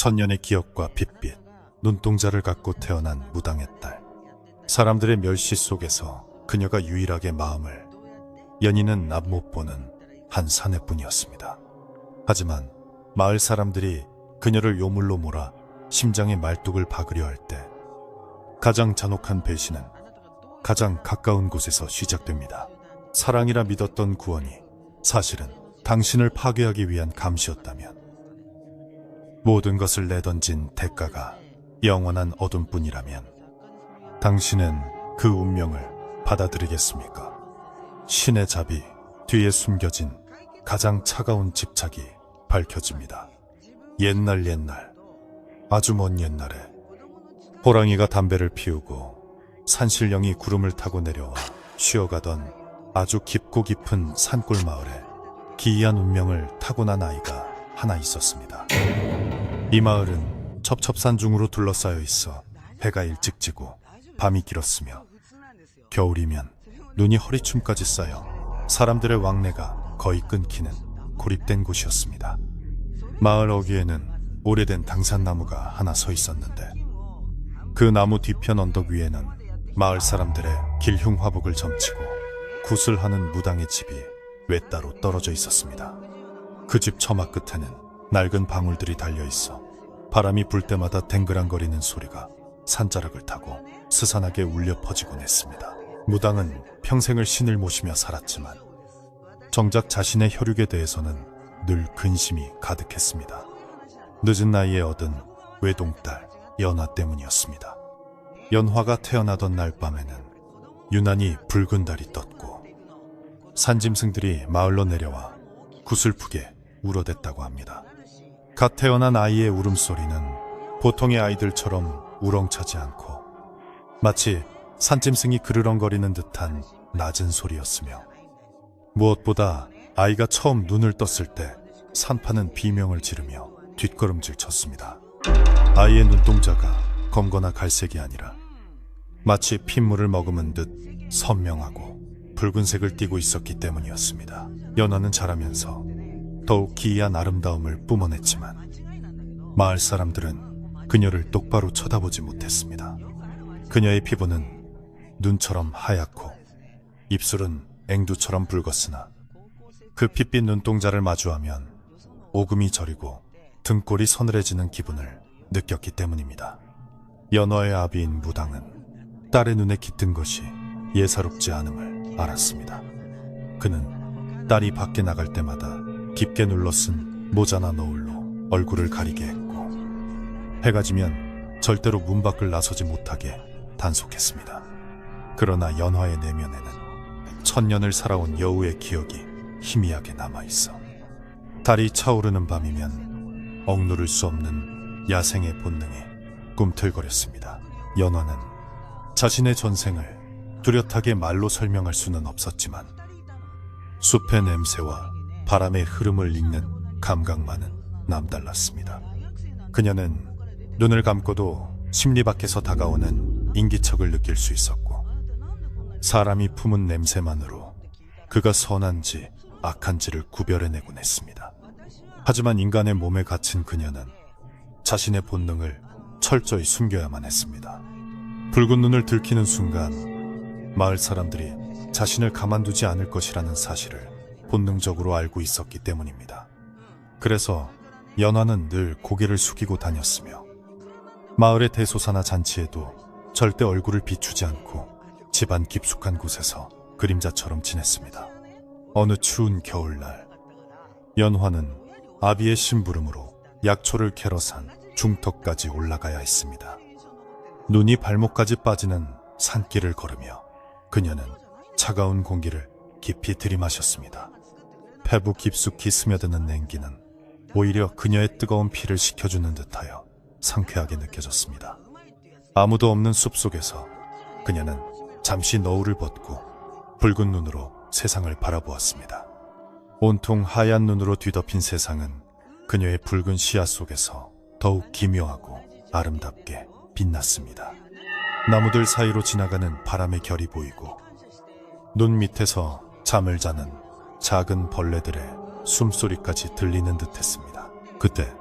천년의 기억과 빛빛, 눈동자를 갖고 태어난 무당의 딸. 사람들의 멸시 속에서 그녀가 유일하게 마음을 연인은 앞 못 보는 한 사내뿐이었습니다. 하지만 마을 사람들이 그녀를 요물로 몰아 심장의 말뚝을 박으려 할 때 가장 잔혹한 배신은 가장 가까운 곳에서 시작됩니다. 사랑이라 믿었던 구원이 사실은 당신을 파괴하기 위한 감시였다면 모든 것을 내던진 대가가 영원한 어둠뿐이라면 당신은 그 운명을 받아들이겠습니까? 신의 자비 뒤에 숨겨진 가장 차가운 집착이 밝혀집니다. 옛날 아주 먼 옛날에 호랑이가 담배를 피우고 산신령이 구름을 타고 내려와 쉬어가던 아주 깊고 깊은 산골 마을에 기이한 운명을 타고난 아이가 하나 있었습니다. 이 마을은 첩첩산중으로 둘러싸여 있어 해가 일찍 지고 밤이 길었으며 겨울이면 눈이 허리춤까지 쌓여 사람들의 왕래가 거의 끊기는 고립된 곳이었습니다. 마을 어귀에는 오래된 당산나무가 하나 서 있었는데 그 나무 뒤편 언덕 위에는 마을 사람들의 길흉화복을 점치고 구슬하는 무당의 집이 외따로 떨어져 있었습니다. 그 집 처마 끝에는 낡은 방울들이 달려있어 바람이 불 때마다 댕그랑거리는 소리가 산자락을 타고 스산하게 울려 퍼지곤 했습니다. 무당은 평생을 신을 모시며 살았지만 정작 자신의 혈육에 대해서는 늘 근심이 가득했습니다. 늦은 나이에 얻은 외동딸 연화 때문이었습니다. 연화가 태어나던 날 밤에는 유난히 붉은 달이 떴고 산짐승들이 마을로 내려와 구슬프게 울어댔다고 합니다. 갓 태어난 아이의 울음소리는 보통의 아이들처럼 우렁차지 않고 마치 산짐승이 그르렁거리는 듯한 낮은 소리였으며 무엇보다 아이가 처음 눈을 떴을 때 산파는 비명을 지르며 뒷걸음질 쳤습니다. 아이의 눈동자가 검거나 갈색이 아니라 마치 핏물을 머금은 듯 선명하고 붉은색을 띠고 있었기 때문이었습니다. 연화는 자라면서 더욱 기이한 아름다움을 뿜어냈지만 마을 사람들은 그녀를 똑바로 쳐다보지 못했습니다. 그녀의 피부는 눈처럼 하얗고 입술은 앵두처럼 붉었으나 그 핏빛 눈동자를 마주하면 오금이 저리고 등골이 서늘해지는 기분을 느꼈기 때문입니다. 연화의 아비인 무당은 딸의 눈에 깃든 것이 예사롭지 않음을 알았습니다. 그는 딸이 밖에 나갈 때마다 깊게 눌러 쓴 모자나 너울로 얼굴을 가리게 했고 해가 지면 절대로 문 밖을 나서지 못하게 단속했습니다. 그러나 연화의 내면에는 천년을 살아온 여우의 기억이 희미하게 남아있어 달이 차오르는 밤이면 억누를 수 없는 야생의 본능이 꿈틀거렸습니다. 연화는 자신의 전생을 뚜렷하게 말로 설명할 수는 없었지만 숲의 냄새와 바람의 흐름을 읽는 감각만은 남달랐습니다. 그녀는 눈을 감고도 심리 밖에서 다가오는 인기척을 느낄 수 있었고 사람이 품은 냄새만으로 그가 선한지 악한지를 구별해내곤 했습니다. 하지만 인간의 몸에 갇힌 그녀는 자신의 본능을 철저히 숨겨야만 했습니다. 붉은 눈을 들키는 순간 마을 사람들이 자신을 가만두지 않을 것이라는 사실을 본능적으로 알고 있었기 때문입니다. 그래서 연화는 늘 고개를 숙이고 다녔으며 마을의 대소사나 잔치에도 절대 얼굴을 비추지 않고 집안 깊숙한 곳에서 그림자처럼 지냈습니다. 어느 추운 겨울날 연화는 아비의 심부름으로 약초를 캐러 산 중턱까지 올라가야 했습니다. 눈이 발목까지 빠지는 산길을 걸으며 그녀는 차가운 공기를 깊이 들이마셨습니다. 폐부 깊숙이 스며드는 냉기는 오히려 그녀의 뜨거운 피를 식혀주는 듯하여 상쾌하게 느껴졌습니다. 아무도 없는 숲속에서 그녀는 잠시 너울을 벗고 붉은 눈으로 세상을 바라보았습니다. 온통 하얀 눈으로 뒤덮인 세상은 그녀의 붉은 시야 속에서 더욱 기묘하고 아름답게 빛났습니다. 나무들 사이로 지나가는 바람의 결이 보이고 눈 밑에서 잠을 자는 작은 벌레들의 숨소리까지 들리는 듯했습니다. 그때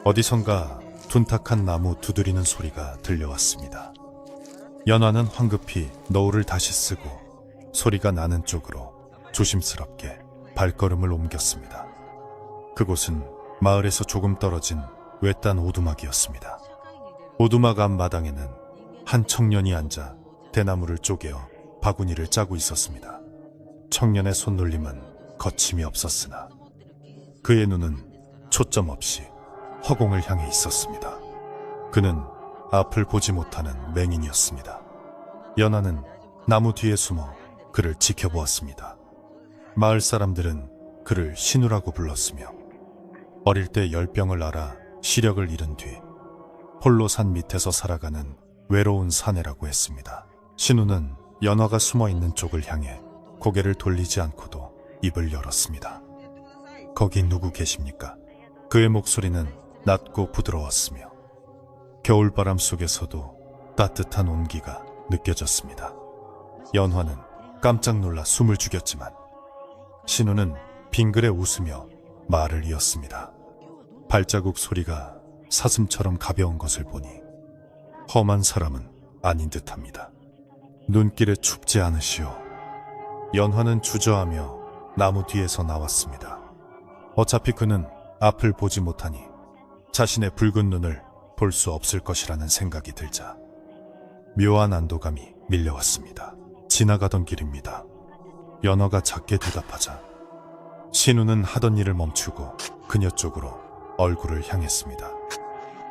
어디선가 둔탁한 나무 두드리는 소리가 들려왔습니다. 연화는 황급히 너울을 다시 쓰고 소리가 나는 쪽으로 조심스럽게 발걸음을 옮겼습니다. 그곳은 마을에서 조금 떨어진 외딴 오두막이었습니다. 오두막 앞마당에는 한 청년이 앉아 대나무를 쪼개어 바구니를 짜고 있었습니다. 청년의 손놀림은 거침이 없었으나 그의 눈은 초점 없이 허공을 향해 있었습니다. 그는 앞을 보지 못하는 맹인이었습니다. 연화는 나무 뒤에 숨어 그를 지켜보았습니다. 마을 사람들은 그를 신우라고 불렀으며 어릴 때 열병을 앓아 시력을 잃은 뒤 홀로 산 밑에서 살아가는 외로운 사내라고 했습니다. 신우는 연화가 숨어있는 쪽을 향해 고개를 돌리지 않고도 입을 열었습니다. 거기 누구 계십니까? 그의 목소리는 낮고 부드러웠으며 겨울바람 속에서도 따뜻한 온기가 느껴졌습니다. 연화는 깜짝 놀라 숨을 죽였지만 신우는 빙그레 웃으며 말을 이었습니다. 발자국 소리가 사슴처럼 가벼운 것을 보니 험한 사람은 아닌 듯합니다. 눈길에 춥지 않으시오. 연화는 주저하며 나무 뒤에서 나왔습니다. 어차피 그는 앞을 보지 못하니 자신의 붉은 눈을 볼 수 없을 것이라는 생각이 들자 묘한 안도감이 밀려왔습니다. 지나가던 길입니다. 연화가 작게 대답하자 신우는 하던 일을 멈추고 그녀 쪽으로 얼굴을 향했습니다.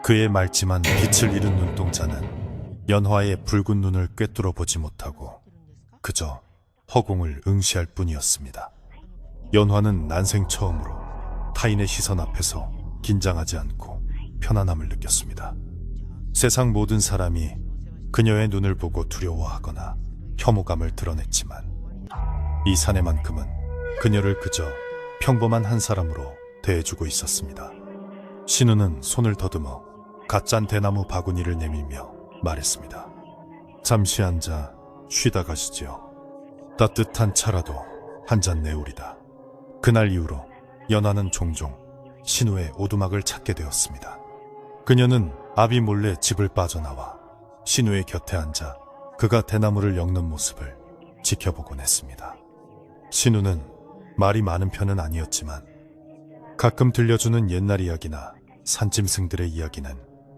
그의 맑지만 빛을 잃은 눈동자는 연화의 붉은 눈을 꿰뚫어 보지 못하고 그저 허공을 응시할 뿐이었습니다. 연화는 난생 처음으로 타인의 시선 앞에서 긴장하지 않고 편안함을 느꼈습니다. 세상 모든 사람이 그녀의 눈을 보고 두려워하거나 혐오감을 드러냈지만 이 사내만큼은 그녀를 그저 평범한 한 사람으로 대해주고 있었습니다. 신우는 손을 더듬어 갓짠 대나무 바구니를 내밀며 말했습니다. 잠시 앉아 쉬다 가시지요. 따뜻한 차라도 한 잔 내오리다. 그날 이후로 연화는 종종 신우의 오두막을 찾게 되었습니다. 그녀는 아비 몰래 집을 빠져나와 신우의 곁에 앉아 그가 대나무를 엮는 모습을 지켜보곤 했습니다. 신우는 말이 많은 편은 아니었지만 가끔 들려주는 옛날 이야기나 산짐승들의 이야기는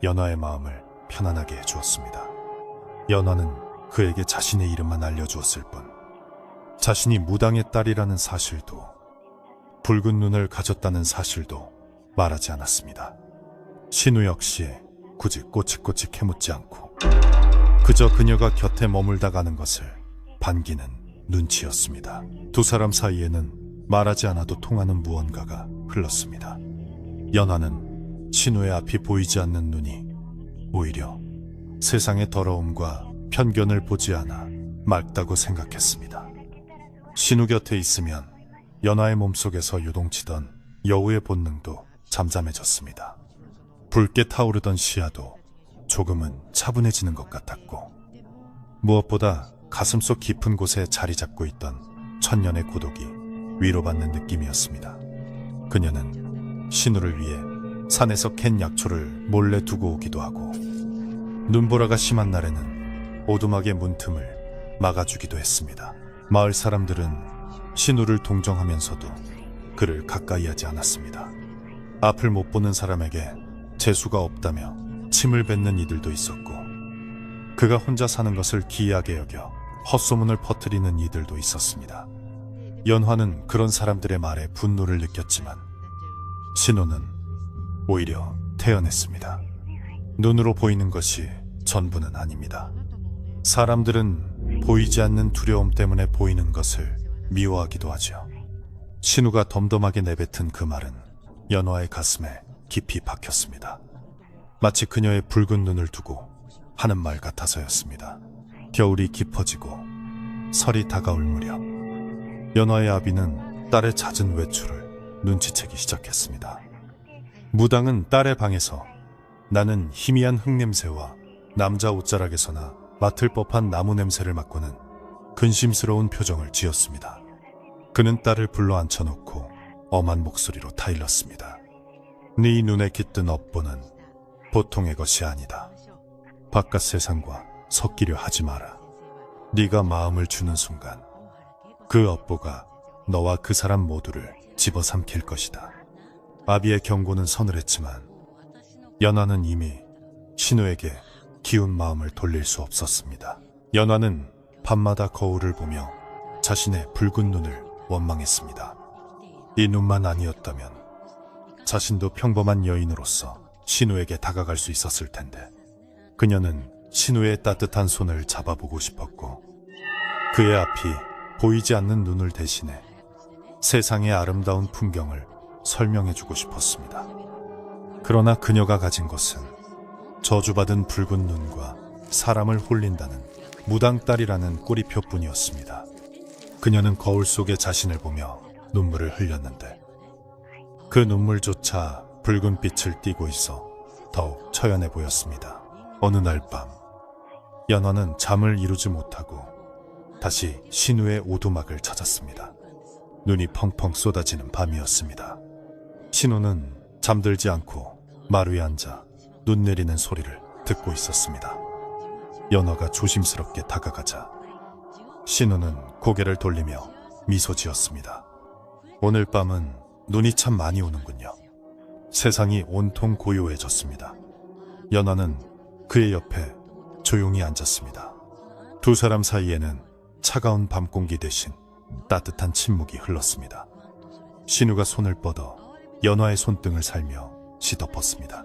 연화의 마음을 편안하게 해주었습니다. 연화는 그에게 자신의 이름만 알려주었을 뿐 자신이 무당의 딸이라는 사실도 붉은 눈을 가졌다는 사실도 말하지 않았습니다. 신우 역시 굳이 꼬치꼬치 캐묻지 않고 그저 그녀가 곁에 머물다 가는 것을 반기는 눈치였습니다. 두 사람 사이에는 말하지 않아도 통하는 무언가가 흘렀습니다. 연화는 신우의 앞이 보이지 않는 눈이 오히려 세상의 더러움과 편견을 보지 않아 맑다고 생각했습니다. 신우 곁에 있으면 연화의 몸속에서 요동치던 여우의 본능도 잠잠해졌습니다. 붉게 타오르던 시야도 조금은 차분해지는 것 같았고 무엇보다 가슴속 깊은 곳에 자리 잡고 있던 천년의 고독이 위로받는 느낌이었습니다. 그녀는 신우를 위해 산에서 캔 약초를 몰래 두고 오기도 하고 눈보라가 심한 날에는 오두막의 문틈을 막아주기도 했습니다. 마을 사람들은 신우를 동정하면서도 그를 가까이 하지 않았습니다. 앞을 못 보는 사람에게 재수가 없다며 침을 뱉는 이들도 있었고 그가 혼자 사는 것을 기이하게 여겨 헛소문을 퍼뜨리는 이들도 있었습니다. 연화는 그런 사람들의 말에 분노를 느꼈지만 신우는 오히려 태연했습니다. 눈으로 보이는 것이 전부는 아닙니다. 사람들은 보이지 않는 두려움 때문에 보이는 것을 미워하기도 하죠. 신우가 덤덤하게 내뱉은 그 말은 연화의 가슴에 깊이 박혔습니다. 마치 그녀의 붉은 눈을 두고 하는 말 같아서였습니다. 겨울이 깊어지고 설이 다가올 무렵 연화의 아비는 딸의 잦은 외출을 눈치채기 시작했습니다. 무당은 딸의 방에서 나는 희미한 흙냄새와 남자 옷자락에서나 맡을 법한 나무 냄새를 맡고는 근심스러운 표정을 지었습니다. 그는 딸을 불러 앉혀놓고 엄한 목소리로 타일렀습니다. 네 눈에 깃든 업보는 보통의 것이 아니다. 바깥 세상과 섞이려 하지 마라. 네가 마음을 주는 순간 그 업보가 너와 그 사람 모두를 집어삼킬 것이다. 아비의 경고는 서늘했지만 연화는 이미 신우에게 기운 마음을 돌릴 수 없었습니다. 연화는 밤마다 거울을 보며 자신의 붉은 눈을 원망했습니다. 이 눈만 아니었다면 자신도 평범한 여인으로서 신우에게 다가갈 수 있었을 텐데, 그녀는 신우의 따뜻한 손을 잡아보고 싶었고 그의 앞이 보이지 않는 눈을 대신해 세상의 아름다운 풍경을 설명해주고 싶었습니다. 그러나 그녀가 가진 것은 저주받은 붉은 눈과 사람을 홀린다는 무당딸이라는 꼬리표뿐이었습니다. 그녀는 거울 속에 자신을 보며 눈물을 흘렸는데 그 눈물조차 붉은 빛을 띠고 있어 더욱 처연해 보였습니다. 어느 날 밤, 연화는 잠을 이루지 못하고 다시 신우의 오두막을 찾았습니다. 눈이 펑펑 쏟아지는 밤이었습니다. 신우는 잠들지 않고 마루에 앉아 눈 내리는 소리를 듣고 있었습니다. 연화가 조심스럽게 다가가자 신우는 고개를 돌리며 미소 지었습니다. 오늘 밤은 눈이 참 많이 오는군요. 세상이 온통 고요해졌습니다. 연화는 그의 옆에 조용히 앉았습니다. 두 사람 사이에는 차가운 밤 공기 대신 따뜻한 침묵이 흘렀습니다. 신우가 손을 뻗어 연화의 손등을 살며 시덮었습니다.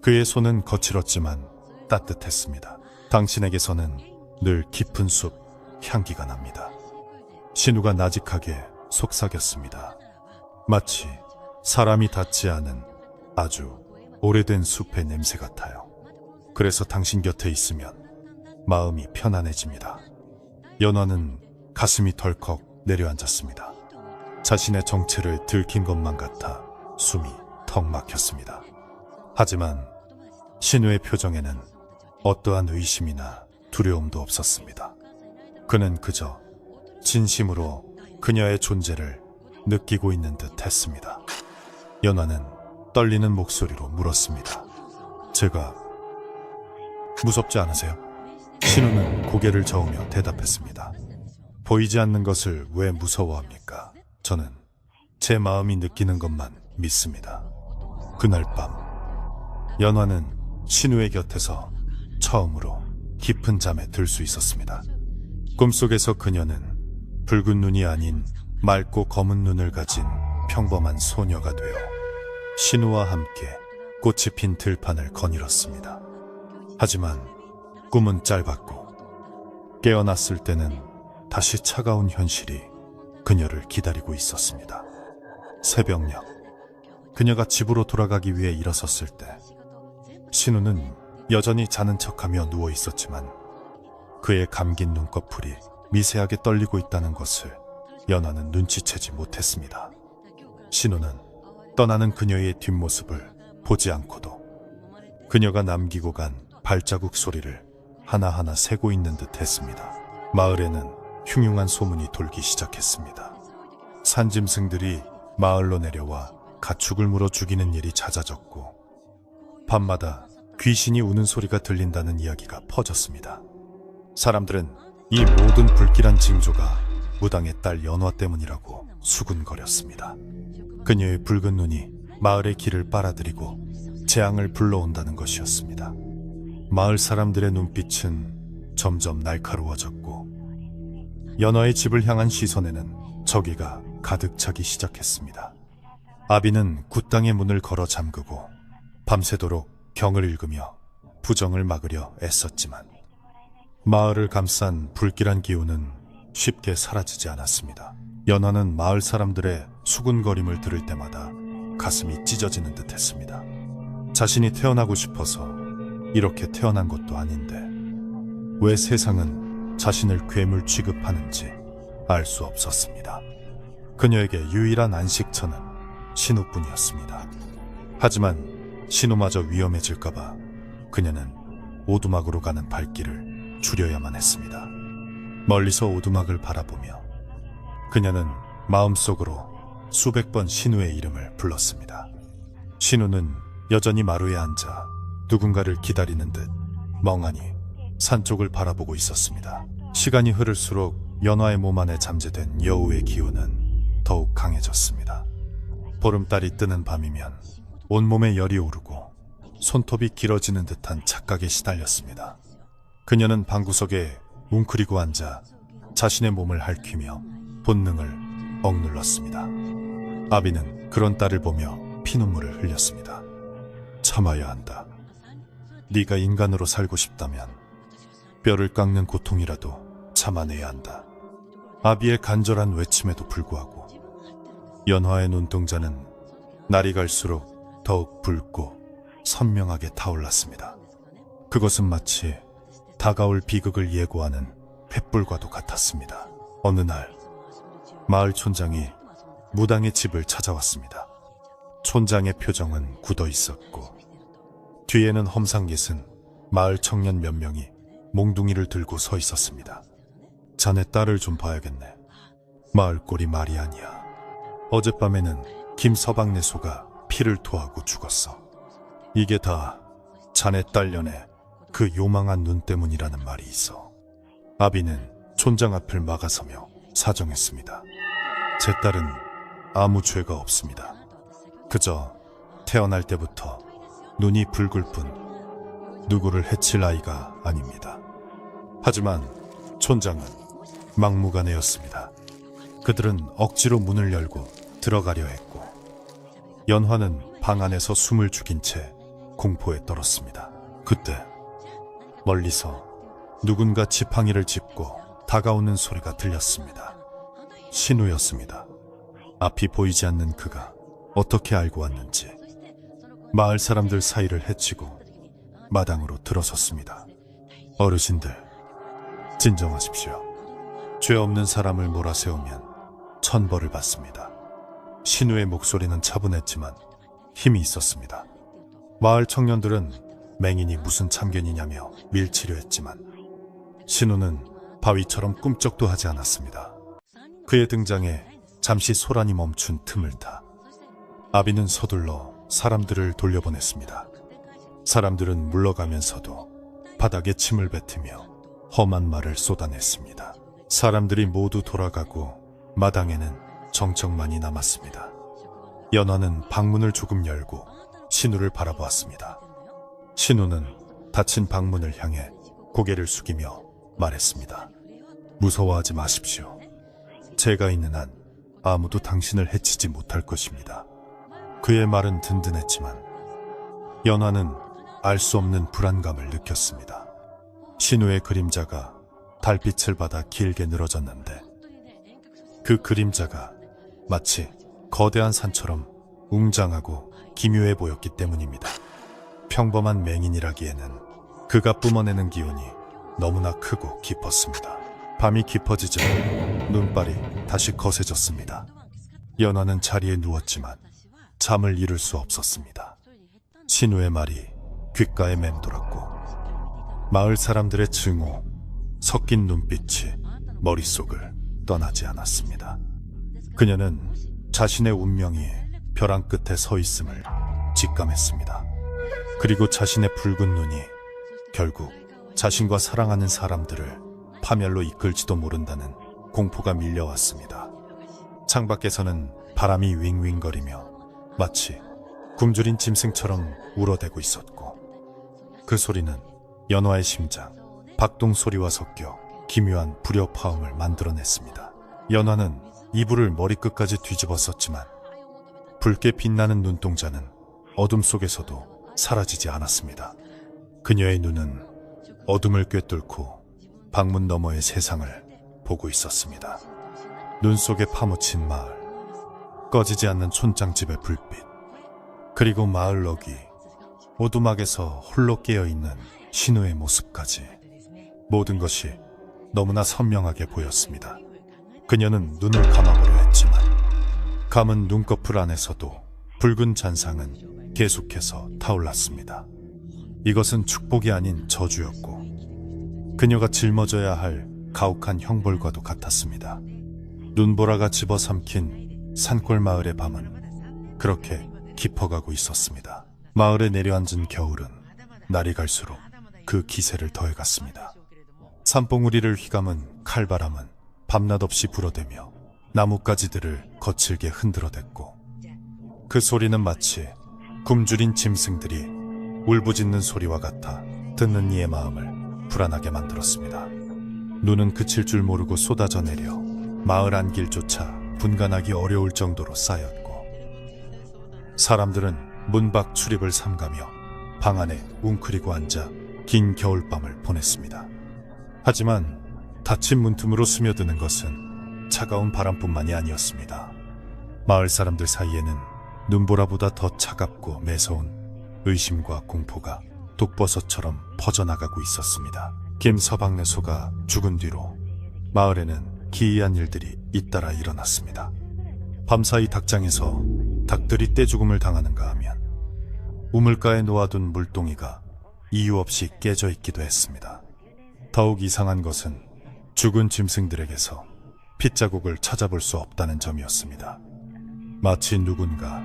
그의 손은 거칠었지만 따뜻했습니다. 당신에게서는 늘 깊은 숲 향기가 납니다. 신우가 나직하게 속삭였습니다. 마치 사람이 닿지 않은 아주 오래된 숲의 냄새 같아요. 그래서 당신 곁에 있으면 마음이 편안해집니다. 연화는 가슴이 덜컥 내려앉았습니다. 자신의 정체를 들킨 것만 같아 숨이 턱 막혔습니다. 하지만 신우의 표정에는 어떠한 의심이나 두려움도 없었습니다. 그는 그저 진심으로 그녀의 존재를 느끼고 있는 듯 했습니다. 연화는 떨리는 목소리로 물었습니다. 제가 무섭지 않으세요? 신우는 고개를 저으며 대답했습니다. 보이지 않는 것을 왜 무서워합니까? 저는 제 마음이 느끼는 것만 믿습니다. 그날 밤, 연화는 신우의 곁에서 처음으로 깊은 잠에 들 수 있었습니다. 꿈속에서 그녀는 붉은 눈이 아닌 맑고 검은 눈을 가진 평범한 소녀가 되어 신우와 함께 꽃이 핀 들판을 거닐었습니다. 하지만 꿈은 짧았고 깨어났을 때는 다시 차가운 현실이 그녀를 기다리고 있었습니다. 새벽녘, 그녀가 집으로 돌아가기 위해 일어섰을 때 신우는 여전히 자는 척하며 누워 있었지만 그의 감긴 눈꺼풀이 미세하게 떨리고 있다는 것을 연화는 눈치채지 못했습니다. 신우는 떠나는 그녀의 뒷모습을 보지 않고도 그녀가 남기고 간 발자국 소리를 하나하나 세고 있는 듯 했습니다. 마을에는 흉흉한 소문이 돌기 시작했습니다. 산짐승들이 마을로 내려와 가축을 물어 죽이는 일이 잦아졌고 밤마다 귀신이 우는 소리가 들린다는 이야기가 퍼졌습니다. 사람들은 이 모든 불길한 징조가 무당의 딸 연화 때문이라고 수군거렸습니다. 그녀의 붉은 눈이 마을의 길을 빨아들이고 재앙을 불러온다는 것이었습니다. 마을 사람들의 눈빛은 점점 날카로워졌고 연화의 집을 향한 시선에는 저기가 가득 차기 시작했습니다. 아비는 굿당의 문을 걸어 잠그고 밤새도록 경을 읽으며 부정을 막으려 애썼지만 마을을 감싼 불길한 기운은 쉽게 사라지지 않았습니다. 연화는 마을 사람들의 수군거림을 들을 때마다 가슴이 찢어지는 듯 했습니다. 자신이 태어나고 싶어서 이렇게 태어난 것도 아닌데 왜 세상은 자신을 괴물 취급하는지 알 수 없었습니다. 그녀에게 유일한 안식처는 신우뿐이었습니다. 하지만 신우마저 위험해질까봐 그녀는 오두막으로 가는 발길을 줄여야만 했습니다. 멀리서 오두막을 바라보며 그녀는 마음속으로 수백 번 신우의 이름을 불렀습니다. 신우는 여전히 마루에 앉아 누군가를 기다리는 듯 멍하니 산 쪽을 바라보고 있었습니다. 시간이 흐를수록 연화의 몸 안에 잠재된 여우의 기운은 더욱 강해졌습니다. 보름달이 뜨는 밤이면 온몸에 열이 오르고 손톱이 길어지는 듯한 착각에 시달렸습니다. 그녀는 방구석에 웅크리고 앉아 자신의 몸을 핥히며 본능을 억눌렀습니다. 아비는 그런 딸을 보며 피눈물을 흘렸습니다. 참아야 한다. 네가 인간으로 살고 싶다면 뼈를 깎는 고통이라도 참아내야 한다. 아비의 간절한 외침에도 불구하고 연화의 눈동자는 날이 갈수록 더욱 붉고 선명하게 타올랐습니다. 그것은 마치 다가올 비극을 예고하는 횃불과도 같았습니다. 어느 날 마을 촌장이 무당의 집을 찾아왔습니다. 촌장의 표정은 굳어 있었고 뒤에는 험상궂은 마을 청년 몇 명이 몽둥이를 들고 서 있었습니다. 자네 딸을 좀 봐야겠네. 마을 꼴이 말이 아니야. 어젯밤에는 김서방네 소가 피를 토하고 죽었어. 이게 다 자네 딸 년의 그 요망한 눈 때문이라는 말이 있어. 아비는 촌장 앞을 막아서며 사정했습니다. 제 딸은 아무 죄가 없습니다. 그저 태어날 때부터 눈이 붉을 뿐 누구를 해칠 아이가 아닙니다. 하지만 촌장은 막무가내였습니다. 그들은 억지로 문을 열고 들어가려 했고 연화는 방 안에서 숨을 죽인 채 공포에 떨었습니다. 그때 멀리서 누군가 지팡이를 짚고 다가오는 소리가 들렸습니다. 신우였습니다. 앞이 보이지 않는 그가 어떻게 알고 왔는지 마을 사람들 사이를 헤치고 마당으로 들어섰습니다. 어르신들, 진정하십시오. 죄 없는 사람을 몰아세우면 천벌을 받습니다. 신우의 목소리는 차분했지만 힘이 있었습니다. 마을 청년들은 맹인이 무슨 참견이냐며 밀치려 했지만 신우는 바위처럼 꿈쩍도 하지 않았습니다. 그의 등장에 잠시 소란이 멈춘 틈을 타 아비는 서둘러 사람들을 돌려보냈습니다. 사람들은 물러가면서도 바닥에 침을 뱉으며 험한 말을 쏟아냈습니다. 사람들이 모두 돌아가고 마당에는 정적만이 남았습니다. 연화는 방문을 조금 열고 신우를 바라보았습니다. 신우는 닫힌 방문을 향해 고개를 숙이며 말했습니다. 무서워하지 마십시오. 제가 있는 한 아무도 당신을 해치지 못할 것입니다. 그의 말은 든든했지만 연화는 알 수 없는 불안감을 느꼈습니다. 신우의 그림자가 달빛을 받아 길게 늘어졌는데 그 그림자가 마치 거대한 산처럼 웅장하고 기묘해 보였기 때문입니다. 평범한 맹인이라기에는 그가 뿜어내는 기운이 너무나 크고 깊었습니다. 밤이 깊어지자 눈발이 다시 거세졌습니다. 연화는 자리에 누웠지만 잠을 이룰 수 없었습니다. 신우의 말이 귓가에 맴돌았고 마을 사람들의 증오, 섞인 눈빛이 머릿속을 떠나지 않았습니다. 그녀는 자신의 운명이 벼랑 끝에 서 있음을 직감했습니다. 그리고 자신의 붉은 눈이 결국 자신과 사랑하는 사람들을 파멸로 이끌지도 모른다는 공포가 밀려왔습니다. 창밖에서는 바람이 윙윙거리며 마치 굶주린 짐승처럼 울어대고 있었고 그 소리는 연화의 심장, 박동 소리와 섞여 기묘한 불협화음을 만들어냈습니다. 연화는 이불을 머리끝까지 뒤집어 썼지만 붉게 빛나는 눈동자는 어둠 속에서도 사라지지 않았습니다. 그녀의 눈은 어둠을 꿰뚫고 방문 너머의 세상을 보고 있었습니다. 눈 속에 파묻힌 마을, 꺼지지 않는 촌장집의 불빛, 그리고 마을 너귀, 오두막에서 홀로 깨어있는 신우의 모습까지 모든 것이 너무나 선명하게 보였습니다. 그녀는 눈을 감아보려 했지만 감은 눈꺼풀 안에서도 붉은 잔상은 계속해서 타올랐습니다. 이것은 축복이 아닌 저주였고 그녀가 짊어져야 할 가혹한 형벌과도 같았습니다. 눈보라가 집어삼킨 산골 마을의 밤은 그렇게 깊어가고 있었습니다. 마을에 내려앉은 겨울은 날이 갈수록 그 기세를 더해갔습니다. 산봉우리를 휘감은 칼바람은 밤낮 없이 불어대며 나뭇가지들을 거칠게 흔들어댔고, 그 소리는 마치 굶주린 짐승들이 울부짖는 소리와 같아 듣는 이의 마음을 불안하게 만들었습니다. 눈은 그칠 줄 모르고 쏟아져 내려 마을 안길조차 분간하기 어려울 정도로 쌓였고, 사람들은 문 밖 출입을 삼가며 방 안에 웅크리고 앉아 긴 겨울밤을 보냈습니다. 하지만 닫힌 문틈으로 스며드는 것은 차가운 바람뿐만이 아니었습니다. 마을 사람들 사이에는 눈보라보다 더 차갑고 매서운 의심과 공포가 독버섯처럼 퍼져나가고 있었습니다. 김서방내소가 죽은 뒤로 마을에는 기이한 일들이 잇따라 일어났습니다. 밤사이 닭장에서 닭들이 떼죽음을 당하는가 하면 우물가에 놓아둔 물동이가 이유 없이 깨져 있기도 했습니다. 더욱 이상한 것은 죽은 짐승들에게서 핏자국을 찾아볼 수 없다는 점이었습니다. 마치 누군가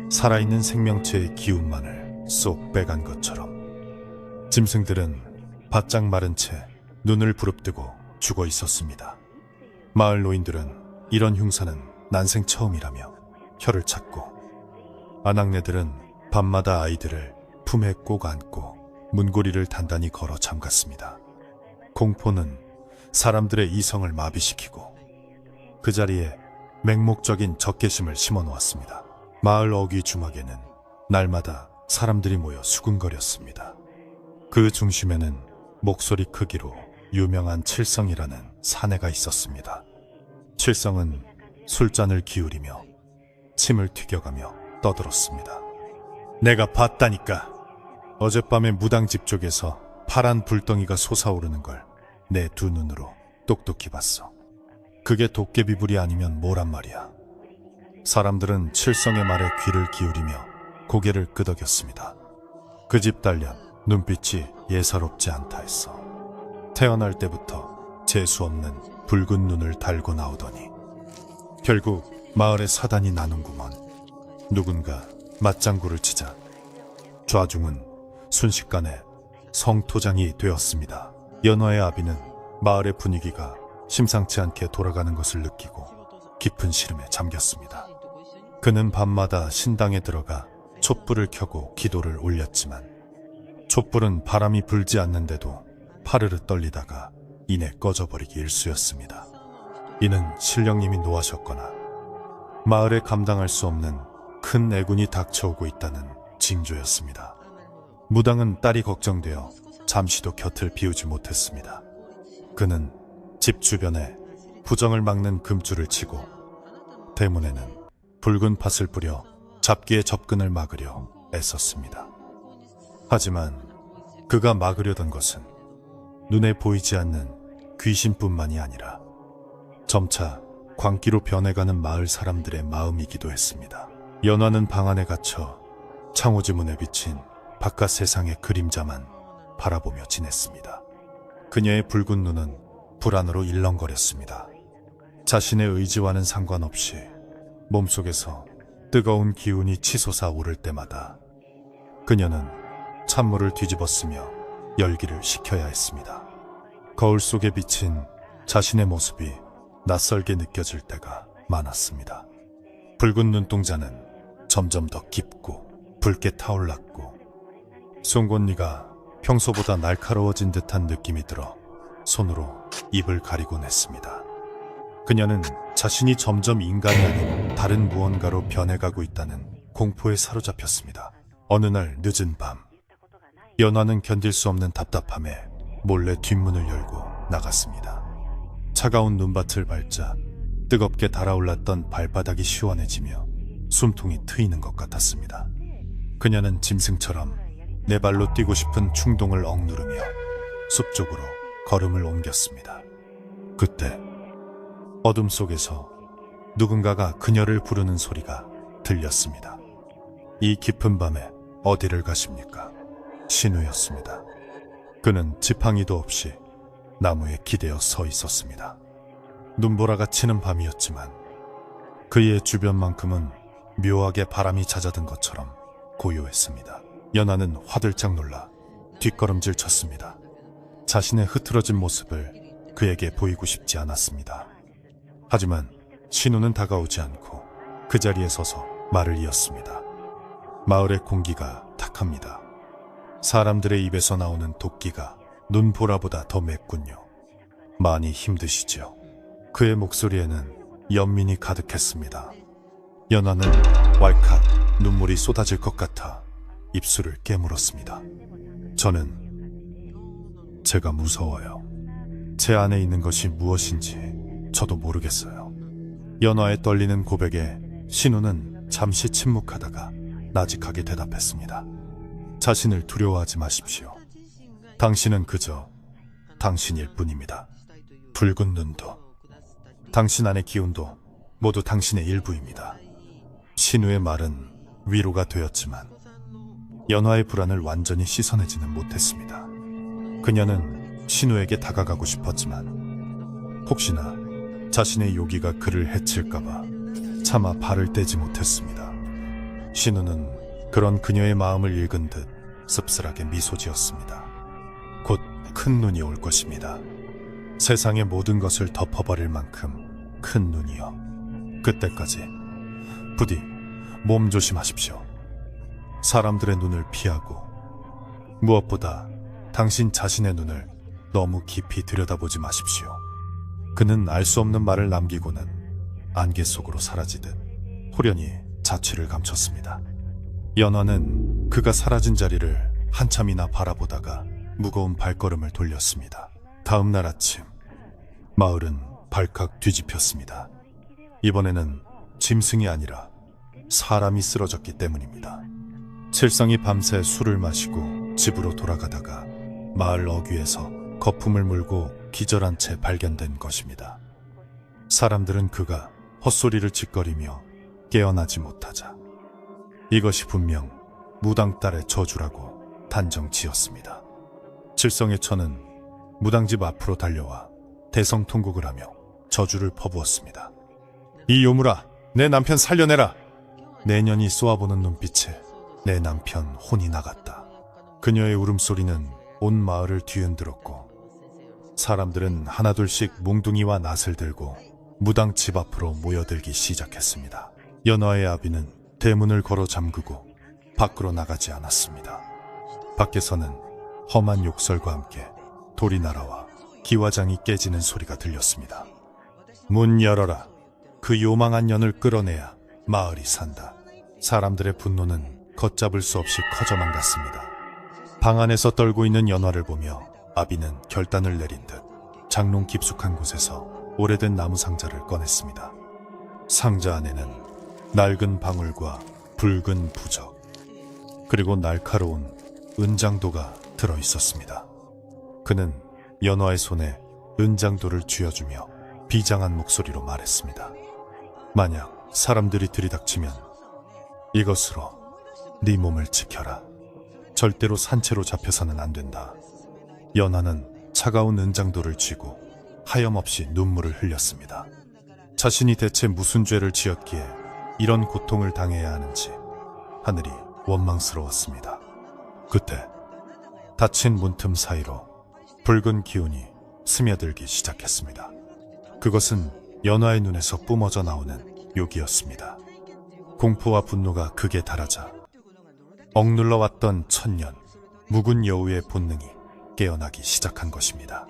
살아있는 생명체의 기운만을 쏙 빼간 것처럼 짐승들은 바짝 마른 채 눈을 부릅뜨고 죽어 있었습니다. 마을 노인들은 이런 흉사는 난생 처음이라며 혀를 찾고, 아낙네들은 밤마다 아이들을 품에 꼭 안고 문고리를 단단히 걸어 잠갔습니다. 공포는 사람들의 이성을 마비시키고 그 자리에 맹목적인 적개심을 심어놓았습니다. 마을 어귀 주막에는 날마다 사람들이 모여 수군거렸습니다. 그 중심에는 목소리 크기로 유명한 칠성이라는 사내가 있었습니다. 칠성은 술잔을 기울이며 침을 튀겨가며 떠들었습니다. 내가 봤다니까. 어젯밤에 무당집 쪽에서 파란 불덩이가 솟아오르는 걸 내 두 눈으로 똑똑히 봤어. 그게 도깨비불이 아니면 뭐란 말이야. 사람들은 칠성의 말에 귀를 기울이며 고개를 끄덕였습니다. 그 집 단련 눈빛이 예사롭지 않다 했어. 태어날 때부터 재수없는 붉은 눈을 달고 나오더니 결국 마을의 사단이 나는구먼. 누군가 맞장구를 치자 좌중은 순식간에 성토장이 되었습니다. 연화의 아비는 마을의 분위기가 심상치 않게 돌아가는 것을 느끼고 깊은 시름에 잠겼습니다. 그는 밤마다 신당에 들어가 촛불을 켜고 기도를 올렸지만 촛불은 바람이 불지 않는데도 파르르 떨리다가 이내 꺼져버리기 일쑤였습니다. 이는 신령님이 노하셨거나 마을에 감당할 수 없는 큰 애군이 닥쳐오고 있다는 징조였습니다. 무당은 딸이 걱정되어 잠시도 곁을 비우지 못했습니다. 그는 집 주변에 부정을 막는 금줄을 치고 대문에는 붉은 팥을 뿌려 잡기의 접근을 막으려 애썼습니다. 하지만 그가 막으려던 것은 눈에 보이지 않는 귀신뿐만이 아니라 점차 광기로 변해가는 마을 사람들의 마음이기도 했습니다. 연화는 방 안에 갇혀 창호지문에 비친 바깥 세상의 그림자만 바라보며 지냈습니다. 그녀의 붉은 눈은 불안으로 일렁거렸습니다. 자신의 의지와는 상관없이 몸속에서 뜨거운 기운이 치솟아 오를 때마다 그녀는 찬물을 뒤집어 쓰며 열기를 식혀야 했습니다. 거울 속에 비친 자신의 모습이 낯설게 느껴질 때가 많았습니다. 붉은 눈동자는 점점 더 깊고 붉게 타올랐고 송곳니가 평소보다 날카로워진 듯한 느낌이 들어 손으로 입을 가리곤 했습니다. 그녀는 자신이 점점 인간이 아닌 다른 무언가로 변해가고 있다는 공포에 사로잡혔습니다. 어느 날 늦은 밤, 연화는 견딜 수 없는 답답함에 몰래 뒷문을 열고 나갔습니다. 차가운 눈밭을 밟자 뜨겁게 달아올랐던 발바닥이 시원해지며 숨통이 트이는 것 같았습니다. 그녀는 짐승처럼 네 발로 뛰고 싶은 충동을 억누르며 숲 쪽으로 걸음을 옮겼습니다. 그때 어둠 속에서 누군가가 그녀를 부르는 소리가 들렸습니다. 이 깊은 밤에 어디를 가십니까? 신우였습니다. 그는 지팡이도 없이 나무에 기대어 서 있었습니다. 눈보라가 치는 밤이었지만 그의 주변만큼은 묘하게 바람이 잦아든 것처럼 고요했습니다. 연하는 화들짝 놀라 뒷걸음질 쳤습니다. 자신의 흐트러진 모습을 그에게 보이고 싶지 않았습니다. 하지만 신우는 다가오지 않고 그 자리에 서서 말을 이었습니다. 마을의 공기가 탁합니다. 사람들의 입에서 나오는 독기가 눈보라보다 더 맵군요. 많이 힘드시죠? 그의 목소리에는 연민이 가득했습니다. 연하는 왈칵 눈물이 쏟아질 것 같아 입술을 깨물었습니다. 저는 제가 무서워요. 제 안에 있는 것이 무엇인지 저도 모르겠어요. 연하의 떨리는 고백에 신우는 잠시 침묵하다가 나직하게 대답했습니다. 자신을 두려워하지 마십시오. 당신은 그저 당신일 뿐입니다. 붉은 눈도, 당신 안의 기운도 모두 당신의 일부입니다. 신우의 말은 위로가 되었지만 연화의 불안을 완전히 씻어내지는 못했습니다. 그녀는 신우에게 다가가고 싶었지만 혹시나 자신의 요기가 그를 해칠까봐 차마 발을 떼지 못했습니다. 신우는 그런 그녀의 마음을 읽은 듯 씁쓸하게 미소 지었습니다. 곧 큰 눈이 올 것입니다. 세상의 모든 것을 덮어버릴 만큼 큰 눈이요. 그때까지 부디 몸 조심하십시오. 사람들의 눈을 피하고 무엇보다 당신 자신의 눈을 너무 깊이 들여다보지 마십시오. 그는 알 수 없는 말을 남기고는 안개 속으로 사라지듯 호련히 자취를 감췄습니다. 연화는 그가 사라진 자리를 한참이나 바라보다가 무거운 발걸음을 돌렸습니다. 다음 날 아침 마을은 발칵 뒤집혔습니다. 이번에는 짐승이 아니라 사람이 쓰러졌기 때문입니다. 칠성이 밤새 술을 마시고 집으로 돌아가다가 마을 어귀에서 거품을 물고 기절한 채 발견된 것입니다. 사람들은 그가 헛소리를 짓거리며 깨어나지 못하자 이것이 분명 무당딸의 저주라고 단정 지었습니다. 칠성의 처는 무당집 앞으로 달려와 대성통곡을 하며 저주를 퍼부었습니다. 이 요물아, 내 남편 살려내라. 내년이 쏘아보는 눈빛에 내 남편 혼이 나갔다. 그녀의 울음소리는 온 마을을 뒤흔들었고 사람들은 하나둘씩 몽둥이와 낫을 들고 무당 집 앞으로 모여들기 시작했습니다. 연화의 아비는 대문을 걸어 잠그고 밖으로 나가지 않았습니다. 밖에서는 험한 욕설과 함께 돌이 날아와 기와장이 깨지는 소리가 들렸습니다. 문 열어라. 그 요망한 년을 끌어내야 마을이 산다. 사람들의 분노는 걷잡을 수 없이 커져만 갔습니다. 방 안에서 떨고 있는 연화를 보며 아비는 결단을 내린 듯 장롱 깊숙한 곳에서 오래된 나무 상자를 꺼냈습니다. 상자 안에는 낡은 방울과 붉은 부적 그리고 날카로운 은장도가 들어있었습니다. 그는 연화의 손에 은장도를 쥐어주며 비장한 목소리로 말했습니다. 만약 사람들이 들이닥치면 이것으로 네 몸을 지켜라. 절대로 산채로 잡혀서는 안 된다. 연화는 차가운 은장도를 쥐고 하염없이 눈물을 흘렸습니다. 자신이 대체 무슨 죄를 지었기에 이런 고통을 당해야 하는지 하늘이 원망스러웠습니다. 그때 닫힌 문틈 사이로 붉은 기운이 스며들기 시작했습니다. 그것은 연화의 눈에서 뿜어져 나오는 욕이었습니다. 공포와 분노가 극에 달하자 억눌러 왔던 천년 묵은 여우의 본능이 깨어나기 시작한 것입니다.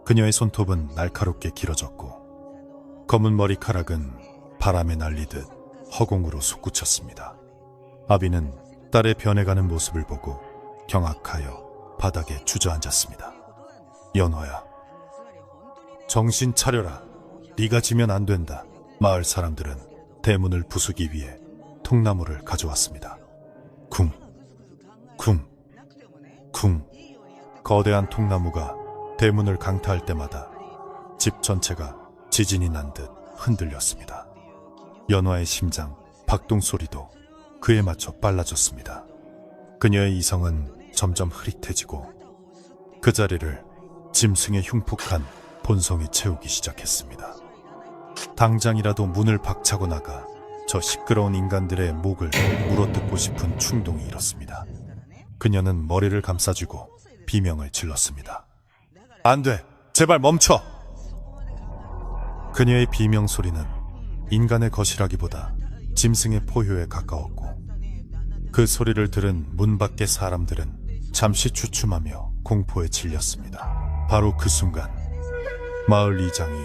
그녀의 손톱은 날카롭게 길어졌고 검은 머리카락은 바람에 날리듯 허공으로 솟구쳤습니다. 아비는 딸의 변해가는 모습을 보고 경악하여 바닥에 주저앉았습니다. 연화야, 정신 차려라. 네가 지면 안 된다. 마을 사람들은 대문을 부수기 위해 통나무를 가져왔습니다. 쿵, 쿵, 쿵. 거대한 통나무가 대문을 강타할 때마다 집 전체가 지진이 난 듯 흔들렸습니다. 연화의 심장 박동 소리도 그에 맞춰 빨라졌습니다. 그녀의 이성은 점점 흐릿해지고 그 자리를 짐승의 흉폭한 본성이 채우기 시작했습니다. 당장이라도 문을 박차고 나가 저 시끄러운 인간들의 목을 물어뜯고 싶은 충동이 일었습니다. 그녀는 머리를 감싸쥐고 비명을 질렀습니다. 안 돼! 제발 멈춰! 그녀의 비명 소리는 인간의 것이라기보다 짐승의 포효에 가까웠고, 그 소리를 들은 문 밖의 사람들은 잠시 주춤하며 공포에 질렸습니다. 바로 그 순간 마을 이장이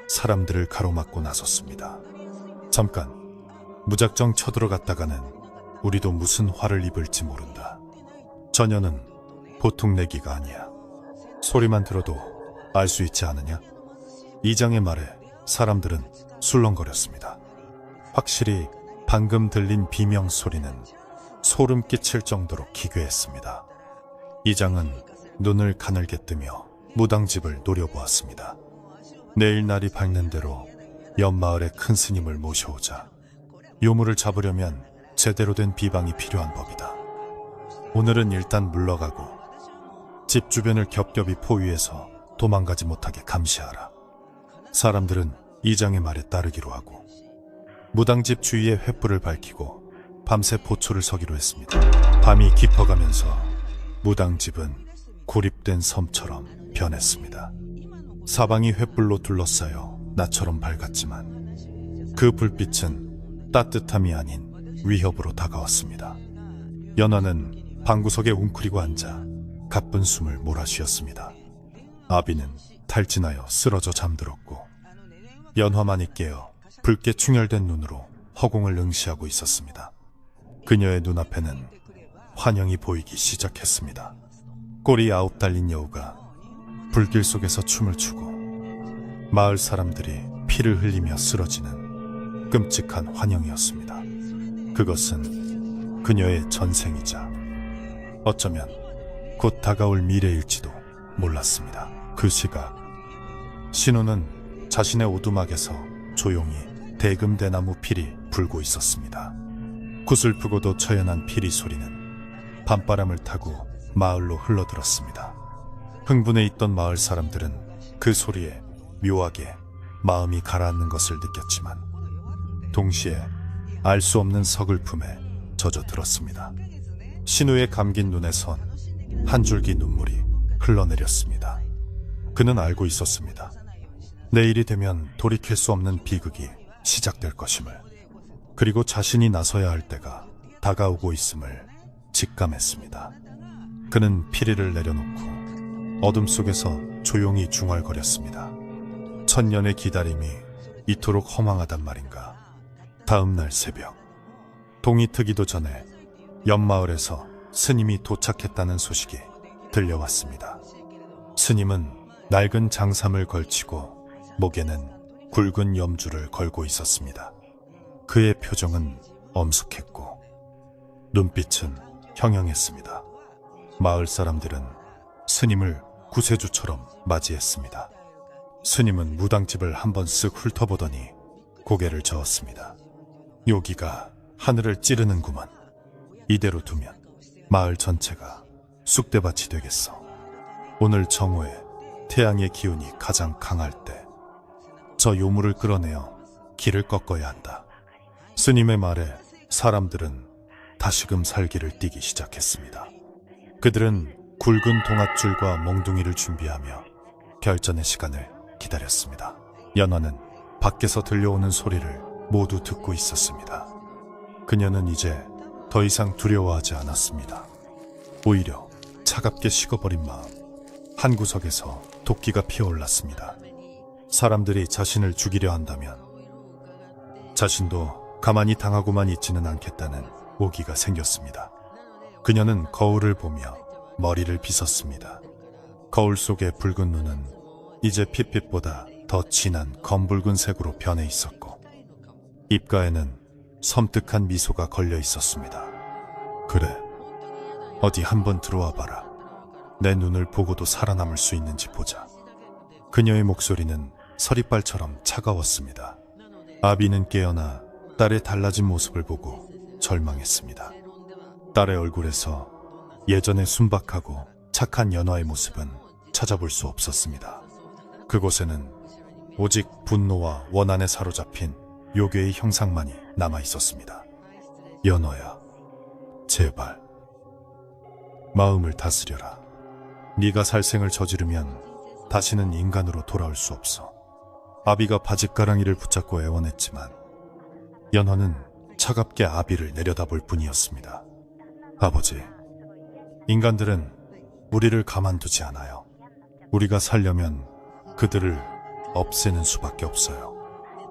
사람들을 가로막고 나섰습니다. 잠깐, 무작정 쳐들어갔다가는 우리도 무슨 화를 입을지 모른다. 저녀는 보통 내기가 아니야. 소리만 들어도 알 수 있지 않느냐? 이장의 말에 사람들은 술렁거렸습니다. 확실히 방금 들린 비명 소리는 소름 끼칠 정도로 기괴했습니다. 이장은 눈을 가늘게 뜨며 무당집을 노려보았습니다. 내일 날이 밝는 대로 옆마을의 큰 스님을 모셔오자. 요물을 잡으려면 제대로 된 비방이 필요한 법이다. 오늘은 일단 물러가고 집 주변을 겹겹이 포위해서 도망가지 못하게 감시하라. 사람들은 이장의 말에 따르기로 하고 무당집 주위에 횃불을 밝히고 밤새 보초를 서기로 했습니다. 밤이 깊어가면서 무당집은 고립된 섬처럼 변했습니다. 사방이 횃불로 둘러싸여 나처럼 밝았지만 그 불빛은 따뜻함이 아닌 위협으로 다가왔습니다. 연화는 방구석에 웅크리고 앉아 가쁜 숨을 몰아쉬었습니다. 아비는 탈진하여 쓰러져 잠들었고 연화만이 깨어 붉게 충혈된 눈으로 허공을 응시하고 있었습니다. 그녀의 눈앞에는 환영이 보이기 시작했습니다. 꼬리 9 달린 여우가 불길 속에서 춤을 추고 마을 사람들이 피를 흘리며 쓰러지는 끔찍한 환영이었습니다. 그것은 그녀의 전생이자 어쩌면 곧 다가올 미래일지도 몰랐습니다. 그 시각 신우는 자신의 오두막에서 조용히 대금대나무 필이 불고 있었습니다. 구슬프고도 처연한 피리 소리는 밤바람을 타고 마을로 흘러들었습니다. 흥분해 있던 마을 사람들은 그 소리에 묘하게 마음이 가라앉는 것을 느꼈지만 동시에 알 수 없는 서글픔에 젖어들었습니다. 신우의 감긴 눈에선 한 줄기 눈물이 흘러내렸습니다. 그는 알고 있었습니다. 내일이 되면 돌이킬 수 없는 비극이 시작될 것임을, 그리고 자신이 나서야 할 때가 다가오고 있음을 직감했습니다. 그는 피리를 내려놓고 어둠 속에서 조용히 중얼거렸습니다. 천년의 기다림이 이토록 허망하단 말인가. 다음 날 새벽, 동이 트기도 전에 옆마을에서 스님이 도착했다는 소식이 들려왔습니다. 스님은 낡은 장삼을 걸치고 목에는 굵은 염주를 걸고 있었습니다. 그의 표정은 엄숙했고 눈빛은 형형했습니다. 마을 사람들은 스님을 구세주처럼 맞이했습니다. 스님은 무당집을 한번 쓱 훑어보더니 고개를 저었습니다. 여기가 하늘을 찌르는구만. 이대로 두면 마을 전체가 쑥대밭이 되겠어. 오늘 정오에 태양의 기운이 가장 강할 때 저 요물을 끌어내어 길을 꺾어야 한다. 스님의 말에 사람들은 다시금 살기를 띠기 시작했습니다. 그들은 굵은 동아줄과 몽둥이를 준비하며 결전의 시간을 기다렸습니다. 연화는 밖에서 들려오는 소리를 모두 듣고 있었습니다. 그녀는 이제 더 이상 두려워하지 않았습니다. 오히려 차갑게 식어버린 마음, 한 구석에서 도끼가 피어올랐습니다. 사람들이 자신을 죽이려 한다면 자신도 가만히 당하고만 있지는 않겠다는 오기가 생겼습니다. 그녀는 거울을 보며 머리를 빗었습니다. 거울 속의 붉은 눈은 이제 핏빛보다 더 진한 검붉은 색으로 변해 있었고 입가에는 섬뜩한 미소가 걸려 있었습니다. 그래, 어디 한번 들어와 봐라. 내 눈을 보고도 살아남을 수 있는지 보자. 그녀의 목소리는 서리발처럼 차가웠습니다. 아비는 깨어나 딸의 달라진 모습을 보고 절망했습니다. 딸의 얼굴에서 예전의 순박하고 착한 연화의 모습은 찾아볼 수 없었습니다. 그곳에는 오직 분노와 원한에 사로잡힌 요괴의 형상만이 남아 있었습니다. 연화야, 제발 마음을 다스려라. 네가 살생을 저지르면 다시는 인간으로 돌아올 수 없어. 아비가 바짓가랑이를 붙잡고 애원했지만 연화는 차갑게 아비를 내려다볼 뿐이었습니다. 아버지, 인간들은 우리를 가만두지 않아요. 우리가 살려면 그들을 없애는 수밖에 없어요.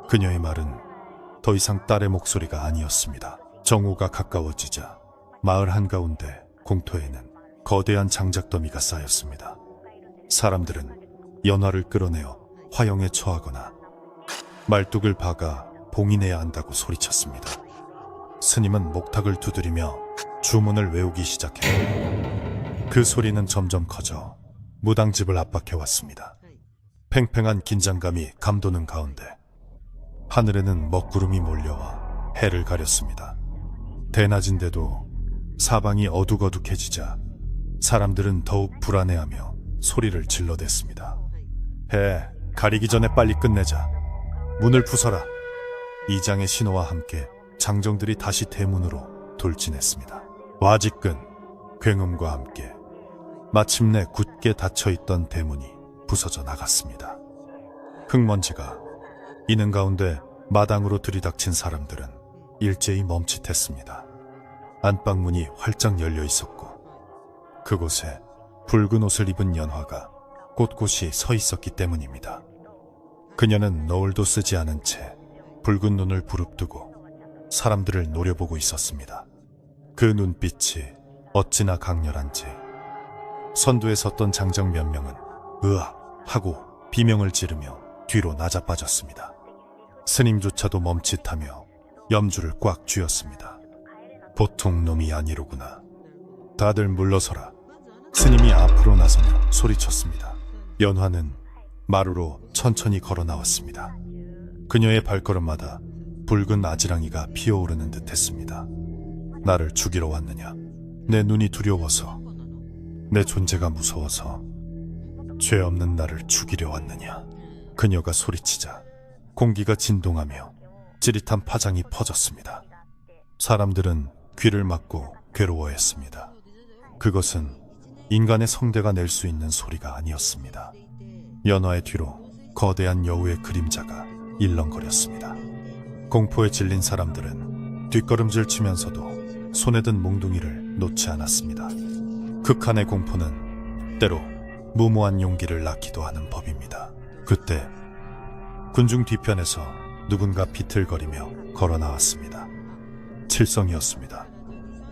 그녀의 말은 더 이상 딸의 목소리가 아니었습니다. 정오가 가까워지자 마을 한가운데 공터에는 거대한 장작더미가 쌓였습니다. 사람들은 연화를 끌어내어 화형에 처하거나 말뚝을 박아 봉인해야 한다고 소리쳤습니다. 스님은 목탁을 두드리며 주문을 외우기 시작했고 그 소리는 점점 커져 무당집을 압박해왔습니다. 팽팽한 긴장감이 감도는 가운데 하늘에는 먹구름이 몰려와 해를 가렸습니다. 대낮인데도 사방이 어둑어둑해지자 사람들은 더욱 불안해하며 소리를 질러댔습니다. 해 가리기 전에 빨리 끝내자. 문을 부숴라. 이장의 신호와 함께 장정들이 다시 대문으로 돌진했습니다. 와지끈 굉음과 함께 마침내 굳게 닫혀있던 대문이 부서져 나갔습니다. 흙먼지가 이는 가운데 마당으로 들이닥친 사람들은 일제히 멈칫했습니다. 안방문이 활짝 열려 있었고 그곳에 붉은 옷을 입은 연화가 곳곳이 서 있었기 때문입니다. 그녀는 너울도 쓰지 않은 채 붉은 눈을 부릅뜨고 사람들을 노려보고 있었습니다. 그 눈빛이 어찌나 강렬한지 선두에 섰던 장정 몇 명은 으악 하고 비명을 지르며 뒤로 나자빠졌습니다. 스님조차도 멈칫하며 염주를 꽉 쥐었습니다. 보통 놈이 아니로구나. 다들 물러서라. 스님이 앞으로 나서며 소리쳤습니다. 연화는 마루로 천천히 걸어 나왔습니다. 그녀의 발걸음마다 붉은 아지랑이가 피어오르는 듯 했습니다. 나를 죽이러 왔느냐? 내 눈이 두려워서, 내 존재가 무서워서 죄 없는 나를 죽이려 왔느냐? 그녀가 소리치자 공기가 진동하며 찌릿한 파장이 퍼졌습니다. 사람들은 귀를 막고 괴로워했습니다. 그것은 인간의 성대가 낼 수 있는 소리가 아니었습니다. 연화의 뒤로 거대한 여우의 그림자가 일렁거렸습니다. 공포에 질린 사람들은 뒷걸음질 치면서도 손에 든 몽둥이를 놓지 않았습니다. 극한의 공포는 때로 무모한 용기를 낳기도 하는 법입니다. 그때 군중 뒤편에서 누군가 비틀거리며 걸어 나왔습니다. 칠성이었습니다.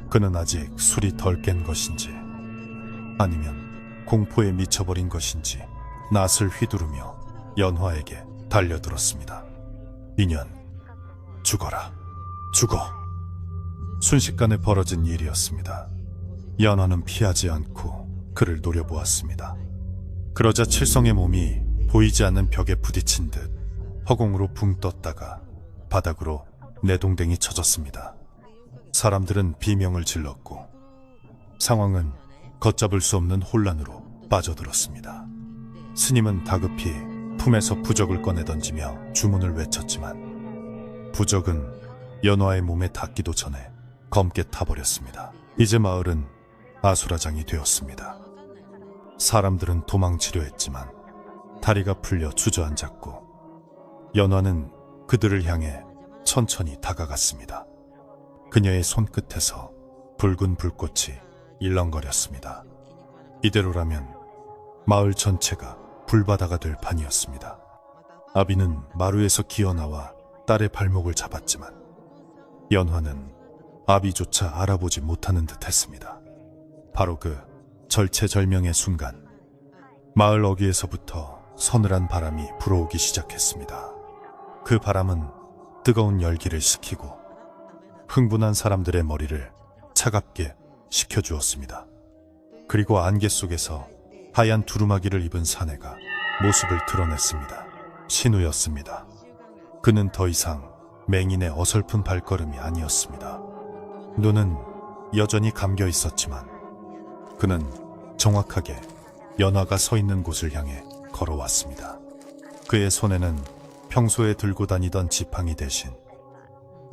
그는 아직 술이 덜 깬 것인지 아니면 공포에 미쳐버린 것인지 낫을 휘두르며 연화에게 달려들었습니다. 인연, 죽어라, 죽어. 순식간에 벌어진 일이었습니다. 연화는 피하지 않고 그를 노려보았습니다. 그러자 칠성의 몸이 보이지 않는 벽에 부딪힌 듯 허공으로 붕 떴다가 바닥으로 내동댕이 쳐졌습니다. 사람들은 비명을 질렀고 상황은 걷잡을 수 없는 혼란으로 빠져들었습니다. 스님은 다급히 품에서 부적을 꺼내 던지며 주문을 외쳤지만 부적은 연화의 몸에 닿기도 전에 검게 타버렸습니다. 이제 마을은 아수라장이 되었습니다. 사람들은 도망치려 했지만 다리가 풀려 주저앉았고 연화는 그들을 향해 천천히 다가갔습니다. 그녀의 손끝에서 붉은 불꽃이 일렁거렸습니다. 이대로라면 마을 전체가 불바다가 될 판이었습니다. 아비는 마루에서 기어나와 딸의 발목을 잡았지만 연화는 아비조차 알아보지 못하는 듯 했습니다. 바로 그 절체절명의 순간 마을 어귀에서부터 서늘한 바람이 불어오기 시작했습니다. 그 바람은 뜨거운 열기를 식히고 흥분한 사람들의 머리를 차갑게 식혀주었습니다. 그리고 안개 속에서 하얀 두루마기를 입은 사내가 모습을 드러냈습니다. 신우였습니다. 그는 더 이상 맹인의 어설픈 발걸음이 아니었습니다. 눈은 여전히 감겨 있었지만 그는 정확하게 연화가 서 있는 곳을 향해 걸어왔습니다. 그의 손에는 평소에 들고 다니던 지팡이 대신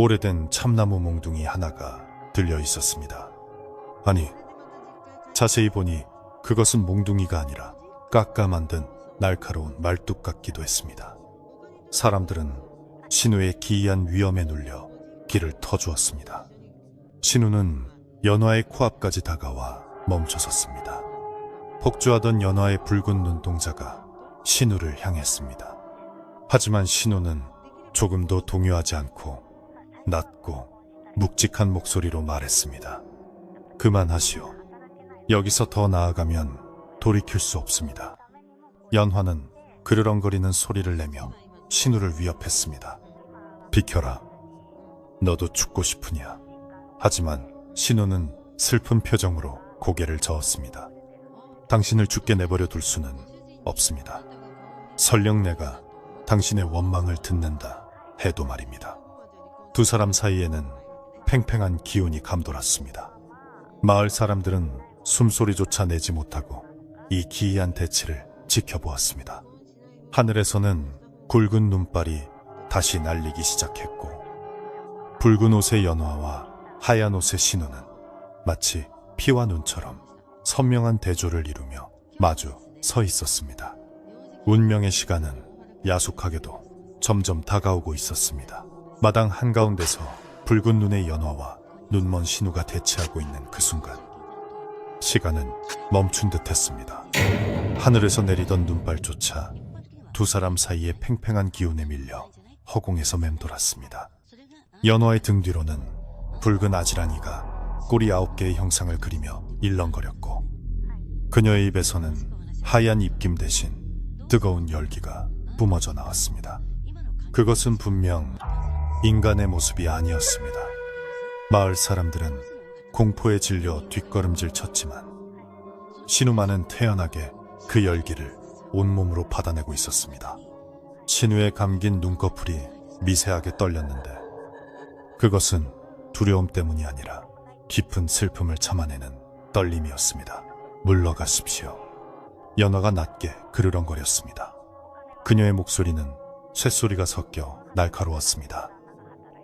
오래된 참나무 몽둥이 하나가 들려 있었습니다. 아니, 자세히 보니 그것은 몽둥이가 아니라 깎아 만든 날카로운 말뚝 같기도 했습니다. 사람들은 신우의 기이한 위험에 눌려 길을 터주었습니다. 신우는 연화의 코앞까지 다가와 멈춰섰습니다. 폭주하던 연화의 붉은 눈동자가 신우를 향했습니다. 하지만 신우는 조금도 동요하지 않고 낮고 묵직한 목소리로 말했습니다. 그만하시오. 여기서 더 나아가면 돌이킬 수 없습니다. 연화는 그르렁거리는 소리를 내며 신우를 위협했습니다. 비켜라. 너도 죽고 싶으냐? 하지만 신우는 슬픈 표정으로 고개를 저었습니다. 당신을 죽게 내버려 둘 수는 없습니다. 설령 내가 당신의 원망을 듣는다 해도 말입니다. 두 사람 사이에는 팽팽한 기운이 감돌았습니다. 마을 사람들은 숨소리조차 내지 못하고 이 기이한 대치를 지켜보았습니다. 하늘에서는 굵은 눈발이 다시 날리기 시작했고, 붉은 옷의 연화와 하얀 옷의 신우는 마치 피와 눈처럼 선명한 대조를 이루며 마주 서 있었습니다. 운명의 시간은 야속하게도 점점 다가오고 있었습니다. 마당 한가운데서 붉은 눈의 연화와 눈먼 신우가 대치하고 있는 그 순간, 시간은 멈춘 듯 했습니다. 하늘에서 내리던 눈발조차 두 사람 사이의 팽팽한 기운에 밀려 허공에서 맴돌았습니다. 연화의 등 뒤로는 붉은 아지랑이가 꼬리 9개의 형상을 그리며 일렁거렸고, 그녀의 입에서는 하얀 입김 대신 뜨거운 열기가 뿜어져 나왔습니다. 그것은 분명 인간의 모습이 아니었습니다. 마을 사람들은 공포에 질려 뒷걸음질 쳤지만 신우만은 태연하게 그 열기를 온몸으로 받아내고 있었습니다. 신우의 감긴 눈꺼풀이 미세하게 떨렸는데 그것은 두려움 때문이 아니라 깊은 슬픔을 참아내는 떨림이었습니다. 물러가십시오. 연화가 낮게 그르렁거렸습니다. 그녀의 목소리는 쇳소리가 섞여 날카로웠습니다.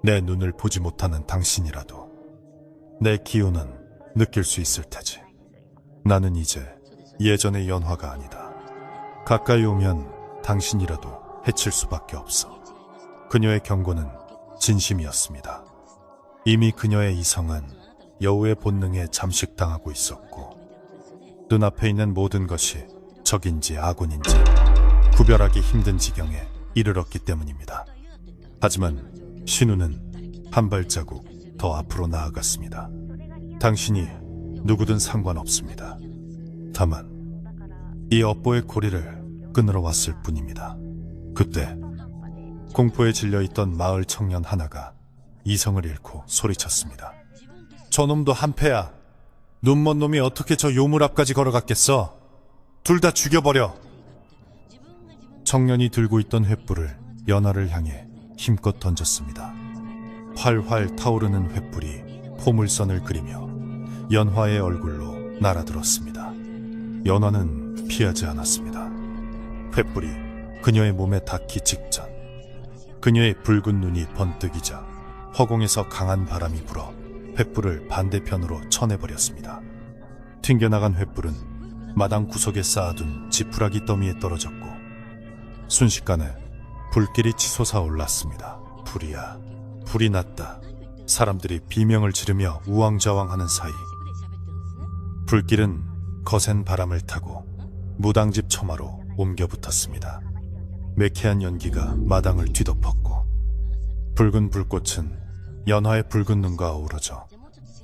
내 눈을 보지 못하는 당신이라도 내 기운은 느낄 수 있을 테지. 나는 이제 예전의 연화가 아니다. 가까이 오면 당신이라도 해칠 수밖에 없어. 그녀의 경고는 진심이었습니다. 이미 그녀의 이성은 여우의 본능에 잠식당하고 있었고, 눈앞에 있는 모든 것이 적인지 아군인지 구별하기 힘든 지경에 이르렀기 때문입니다. 하지만 신우는 한 발자국 더 앞으로 나아갔습니다. 당신이 누구든 상관없습니다. 다만 이 업보의 고리를 끊으러 왔을 뿐입니다. 그때 공포에 질려있던 마을 청년 하나가 이성을 잃고 소리쳤습니다. 저놈도 한패야. 눈먼 놈이 어떻게 저 요물 앞까지 걸어갔겠어? 둘 다 죽여버려. 청년이 들고 있던 횃불을 연화를 향해 힘껏 던졌습니다. 활활 타오르는 횃불이 포물선을 그리며 연화의 얼굴로 날아들었습니다. 연화는 피하지 않았습니다. 횃불이 그녀의 몸에 닿기 직전 그녀의 붉은 눈이 번뜩이자 허공에서 강한 바람이 불어 횃불을 반대편으로 쳐내버렸습니다. 튕겨나간 횃불은 마당 구석에 쌓아둔 지푸라기 더미에 떨어졌고 순식간에 불길이 치솟아 올랐습니다. 불이야, 불이 났다. 사람들이 비명을 지르며 우왕좌왕하는 사이 불길은 거센 바람을 타고 무당집 처마로 옮겨 붙었습니다. 매캐한 연기가 마당을 뒤덮었고 붉은 불꽃은 연화의 붉은 눈과 어우러져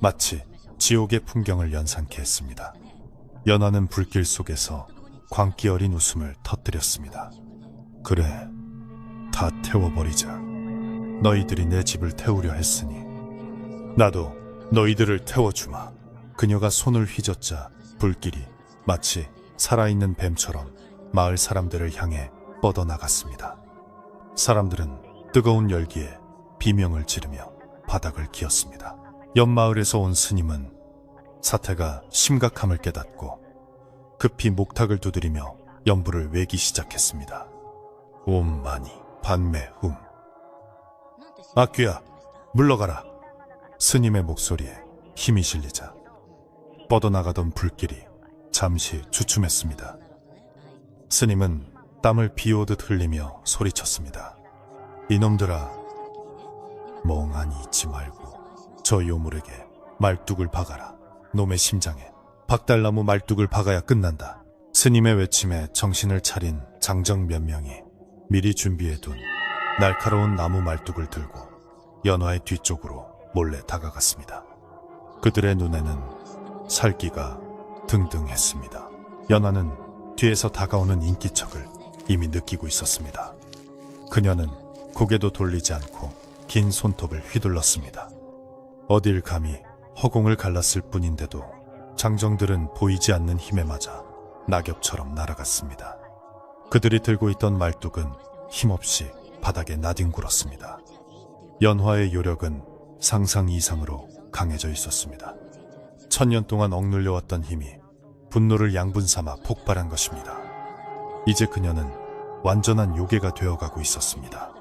마치 지옥의 풍경을 연상케 했습니다. 연화는 불길 속에서 광기 어린 웃음을 터뜨렸습니다. 그래, 다 태워버리자. 너희들이 내 집을 태우려 했으니 나도 너희들을 태워주마. 그녀가 손을 휘젓자 불길이 마치 살아있는 뱀처럼 마을 사람들을 향해 뻗어나갔습니다. 사람들은 뜨거운 열기에 비명을 지르며 바닥을 기었습니다. 옆마을에서 온 스님은 사태가 심각함을 깨닫고 급히 목탁을 두드리며 연부를 외기 시작했습니다. 옴 마니 반매 훔. 악귀야, 물러가라. 스님의 목소리에 힘이 실리자 뻗어나가던 불길이 잠시 주춤했습니다. 스님은 땀을 비오듯 흘리며 소리쳤습니다. 이놈들아, 멍하니 있지 말고 저 요물에게 말뚝을 박아라. 놈의 심장에 박달나무 말뚝을 박아야 끝난다. 스님의 외침에 정신을 차린 장정 몇 명이 미리 준비해둔 날카로운 나무 말뚝을 들고 연화의 뒤쪽으로 몰래 다가갔습니다. 그들의 눈에는 살기가 등등했습니다. 연화는 뒤에서 다가오는 인기척을 이미 느끼고 있었습니다. 그녀는 고개도 돌리지 않고 긴 손톱을 휘둘렀습니다. 어딜 감히 허공을 갈랐을 뿐인데도 장정들은 보이지 않는 힘에 맞아 낙엽처럼 날아갔습니다. 그들이 들고 있던 말뚝은 힘없이 바닥에 나뒹굴었습니다. 연화의 요력은 상상 이상으로 강해져 있었습니다. 1000년 동안 억눌려왔던 힘이 분노를 양분 삼아 폭발한 것입니다. 이제 그녀는 완전한 요괴가 되어가고 있었습니다.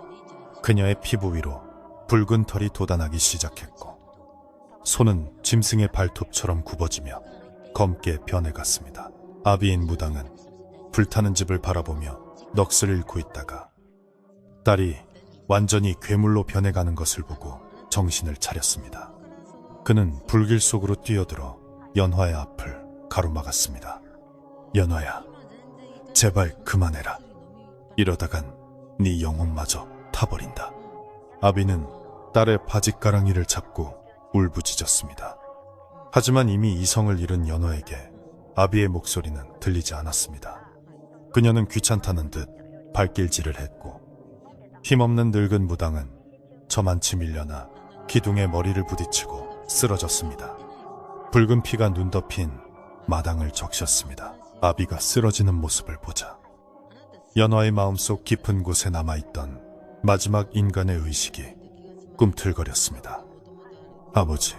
그녀의 피부 위로 붉은 털이 돋아나기 시작했고 손은 짐승의 발톱처럼 굽어지며 검게 변해갔습니다. 아비인 무당은 불타는 집을 바라보며 넋을 잃고 있다가 딸이 완전히 괴물로 변해가는 것을 보고 정신을 차렸습니다. 그는 불길 속으로 뛰어들어 연화의 앞을 가로막았습니다. 연화야, 제발 그만해라. 이러다간 네 영혼마저 타버린다. 아비는 딸의 바짓가랑이를 잡고 울부짖었습니다. 하지만 이미 이성을 잃은 연화에게 아비의 목소리는 들리지 않았습니다. 그녀는 귀찮다는 듯 발길질을 했고 힘없는 늙은 무당은 저만치 밀려나 기둥에 머리를 부딪히고 쓰러졌습니다. 붉은 피가 눈 덮인 마당을 적셨습니다. 아비가 쓰러지는 모습을 보자 연화의 마음속 깊은 곳에 남아있던 마지막 인간의 의식이 꿈틀거렸습니다. 아버지.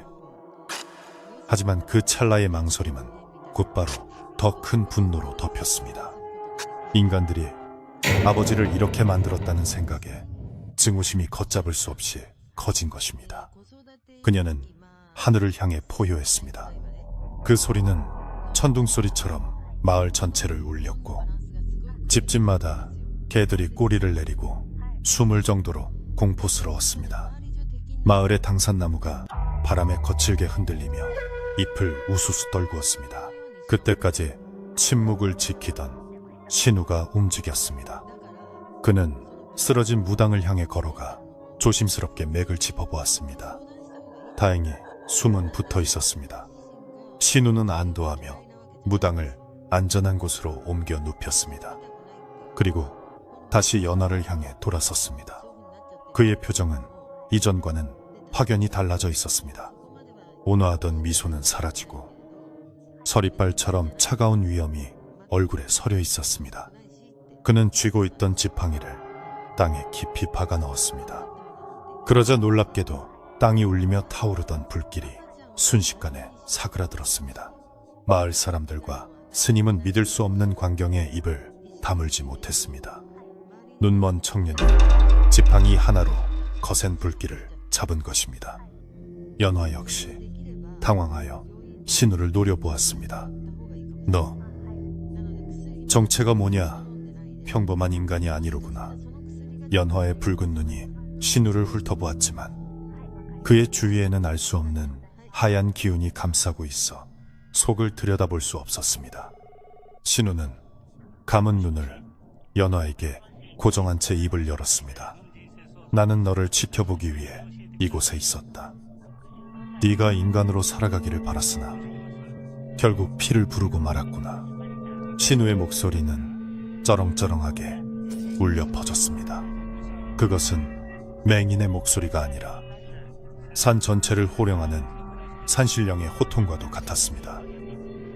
하지만 그 찰나의 망설임은 곧바로 더 큰 분노로 덮였습니다. 인간들이 아버지를 이렇게 만들었다는 생각에 증오심이 걷잡을 수 없이 커진 것입니다. 그녀는 하늘을 향해 포효했습니다. 그 소리는 천둥소리처럼 마을 전체를 울렸고 집집마다 개들이 꼬리를 내리고 숨을 정도로 공포스러웠습니다. 마을의 당산나무가 바람에 거칠게 흔들리며 잎을 우수수 떨구었습니다. 그때까지 침묵을 지키던 신우가 움직였습니다. 그는 쓰러진 무당을 향해 걸어가 조심스럽게 맥을 짚어보았습니다. 다행히 숨은 붙어 있었습니다. 신우는 안도하며 무당을 안전한 곳으로 옮겨 눕혔습니다. 그리고 다시 연화를 향해 돌아섰습니다. 그의 표정은 이전과는 확연히 달라져 있었습니다. 온화하던 미소는 사라지고 서리발처럼 차가운 위험이 얼굴에 서려 있었습니다. 그는 쥐고 있던 지팡이를 땅에 깊이 박아 넣었습니다. 그러자 놀랍게도 땅이 울리며 타오르던 불길이 순식간에 사그라들었습니다. 마을 사람들과 스님은 믿을 수 없는 광경에 입을 다물지 못했습니다. 눈먼 청년이 지팡이 하나로 거센 불길을 잡은 것입니다. 연화 역시 당황하여 신우를 노려보았습니다. 너 정체가 뭐냐? 평범한 인간이 아니로구나. 연화의 붉은 눈이 신우를 훑어보았지만 그의 주위에는 알 수 없는 하얀 기운이 감싸고 있어 속을 들여다볼 수 없었습니다. 신우는 감은 눈을 연화에게 고정한 채 입을 열었습니다. 나는 너를 지켜보기 위해 이곳에 있었다. 네가 인간으로 살아가기를 바랐으나 결국 피를 부르고 말았구나. 신우의 목소리는 쩌렁쩌렁하게 울려 퍼졌습니다. 그것은 맹인의 목소리가 아니라 산 전체를 호령하는 산신령의 호통과도 같았습니다.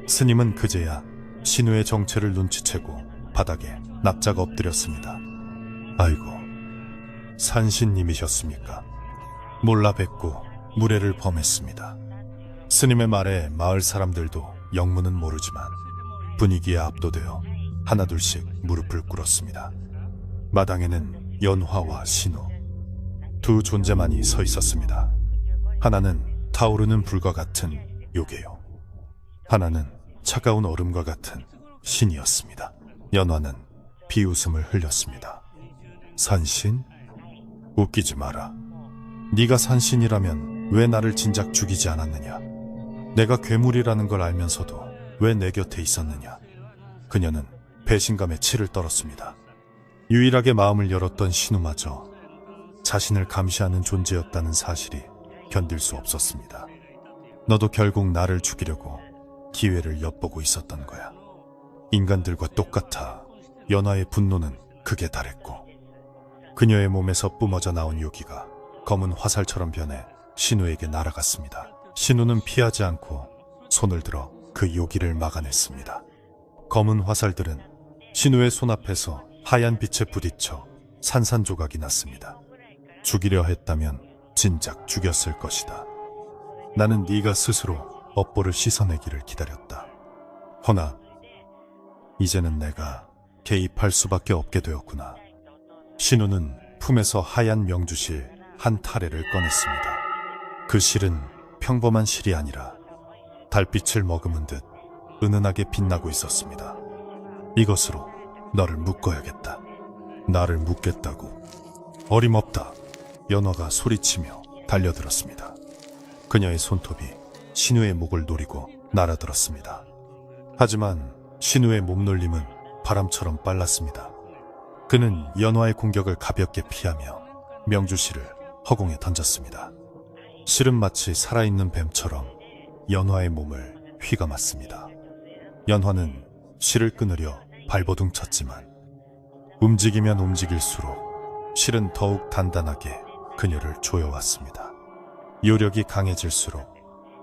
스님은 그제야 신우의 정체를 눈치채고 바닥에 납작 엎드렸습니다. 아이고, 산신님이셨습니까? 몰라 뵙고 무례를 범했습니다. 스님의 말에 마을 사람들도 영문은 모르지만 분위기에 압도되어 하나둘씩 무릎을 꿇었습니다. 마당에는 연화와 신우 두 존재만이 서 있었습니다. 하나는 타오르는 불과 같은 요괴요. 하나는 차가운 얼음과 같은 신이었습니다. 연화는 비웃음을 흘렸습니다. 산신? 웃기지 마라. 네가 산신이라면 왜 나를 진작 죽이지 않았느냐? 내가 괴물이라는 걸 알면서도 왜 내 곁에 있었느냐? 그녀는 배신감에 치를 떨었습니다. 유일하게 마음을 열었던 신우마저 자신을 감시하는 존재였다는 사실이 견딜 수 없었습니다. 너도 결국 나를 죽이려고 기회를 엿보고 있었던 거야. 인간들과 똑같아. 연화의 분노는 극에 달했고 그녀의 몸에서 뿜어져 나온 요기가 검은 화살처럼 변해 신우에게 날아갔습니다. 신우는 피하지 않고 손을 들어 그 요기를 막아냈습니다. 검은 화살들은 신우의 손앞에서 하얀 빛에 부딪혀 산산조각이 났습니다. 죽이려 했다면 진작 죽였을 것이다. 나는 네가 스스로 업보를 씻어내기를 기다렸다. 허나 이제는 내가 개입할 수밖에 없게 되었구나. 신우는 품에서 하얀 명주실 한 타래를 꺼냈습니다. 그 실은 평범한 실이 아니라 달빛을 머금은 듯 은은하게 빛나고 있었습니다. 이것으로 너를 묶어야겠다. 나를 묶겠다고? 어림없다. 연화가 소리치며 달려들었습니다. 그녀의 손톱이 신우의 목을 노리고 날아들었습니다. 하지만 신우의 몸놀림은 바람처럼 빨랐습니다. 그는 연화의 공격을 가볍게 피하며 명주실을 허공에 던졌습니다. 실은 마치 살아있는 뱀처럼 연화의 몸을 휘감았습니다. 연화는 실을 끊으려 발버둥 쳤지만 움직이면 움직일수록 실은 더욱 단단하게 그녀를 조여왔습니다. 요력이 강해질수록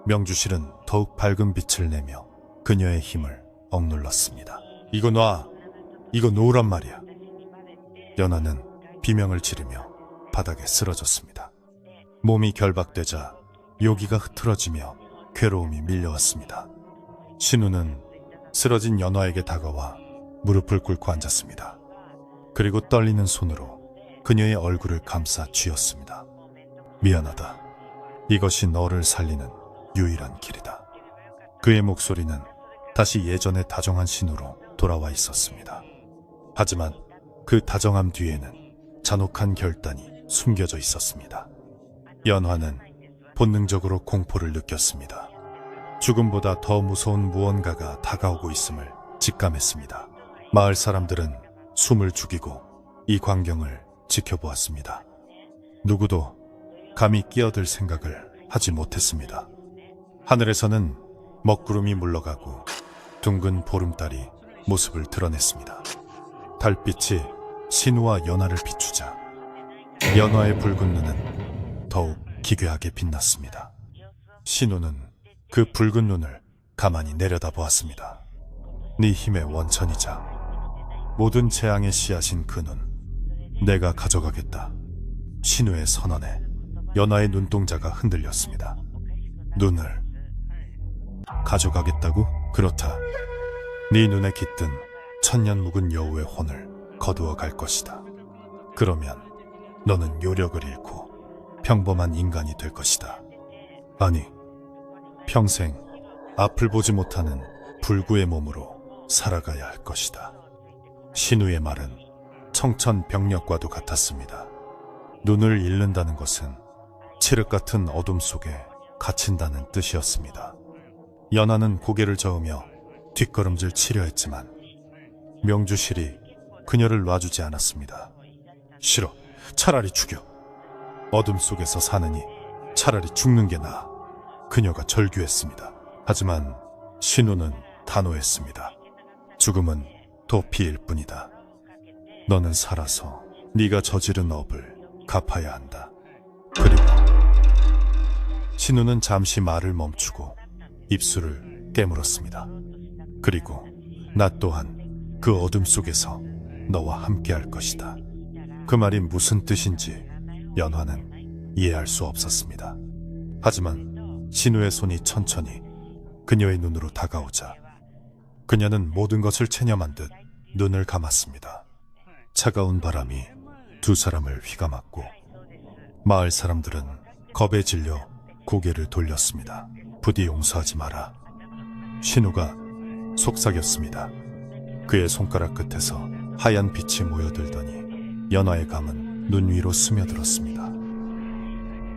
명주실은 더욱 밝은 빛을 내며 그녀의 힘을 억눌렀습니다. 이거 놔! 이거 놓으란 말이야. 연화는 비명을 지르며 바닥에 쓰러졌습니다. 몸이 결박되자 요기가 흐트러지며 괴로움이 밀려왔습니다. 신우는 쓰러진 연화에게 다가와 무릎을 꿇고 앉았습니다. 그리고 떨리는 손으로 그녀의 얼굴을 감싸 쥐었습니다. 미안하다. 이것이 너를 살리는 유일한 길이다. 그의 목소리는 다시 예전의 다정한 신우로 돌아와 있었습니다. 하지만 그 다정함 뒤에는 잔혹한 결단이 숨겨져 있었습니다. 연화는 본능적으로 공포를 느꼈습니다. 죽음보다 더 무서운 무언가가 다가오고 있음을 직감했습니다. 마을 사람들은 숨을 죽이고 이 광경을 지켜보았습니다. 누구도 감히 끼어들 생각을 하지 못했습니다. 하늘에서는 먹구름이 물러가고 둥근 보름달이 모습을 드러냈습니다. 달빛이 신우와 연화를 비추자 연화의 붉은 눈은 더욱 기괴하게 빛났습니다. 신우는 그 붉은 눈을 가만히 내려다보았습니다. 네 힘의 원천이자 모든 재앙의 씨앗인 그 눈, 내가 가져가겠다. 신우의 선언에 연화의 눈동자가 흔들렸습니다. 눈을 가져가겠다고? 그렇다. 네 눈에 깃든 천년 묵은 여우의 혼을 거두어 갈 것이다. 그러면 너는 요력을 잃고 평범한 인간이 될 것이다. 아니, 평생 앞을 보지 못하는 불구의 몸으로 살아가야 할 것이다. 신우의 말은 청천벽력과도 같았습니다. 눈을 잃는다는 것은 칠흑 같은 어둠 속에 갇힌다는 뜻이었습니다. 연화는 고개를 저으며 뒷걸음질 치려 했지만 명주실이 그녀를 놔주지 않았습니다. 싫어. 차라리 죽여. 어둠 속에서 사느니 차라리 죽는 게 나아. 그녀가 절규했습니다. 하지만 신우는 단호했습니다. 죽음은 도피일 뿐이다. 너는 살아서 네가 저지른 업을 갚아야 한다. 그리고 신우는 잠시 말을 멈추고 입술을 깨물었습니다. 그리고 나 또한 그 어둠 속에서 너와 함께 할 것이다. 그 말이 무슨 뜻인지 연화는 이해할 수 없었습니다. 하지만 신우의 손이 천천히 그녀의 눈으로 다가오자 그녀는 모든 것을 체념한 듯 눈을 감았습니다. 차가운 바람이 두 사람을 휘감았고 마을 사람들은 겁에 질려 고개를 돌렸습니다. 부디 용서하지 마라. 신우가 속삭였습니다. 그의 손가락 끝에서 하얀 빛이 모여들더니 연화의 감은 눈 위로 스며들었습니다.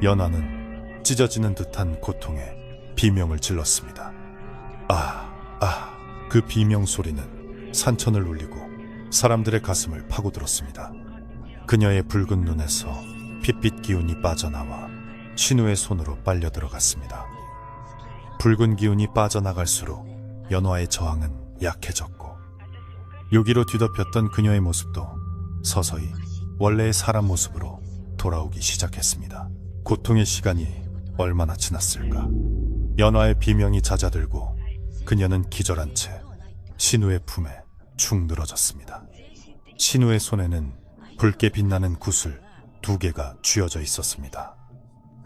연화는 찢어지는 듯한 고통에 비명을 질렀습니다. 그 비명 소리는 산천을 울리고 사람들의 가슴을 파고들었습니다. 그녀의 붉은 눈에서 핏빛 기운이 빠져나와 신우의 손으로 빨려 들어갔습니다. 붉은 기운이 빠져나갈수록 연화의 저항은 약해졌고 유기로 뒤덮였던 그녀의 모습도 서서히 원래의 사람 모습으로 돌아오기 시작했습니다. 고통의 시간이 얼마나 지났을까? 연화의 비명이 잦아들고 그녀는 기절한 채 신우의 품에 축 늘어졌습니다. 신우의 손에는 붉게 빛나는 구슬 2개가 쥐어져 있었습니다.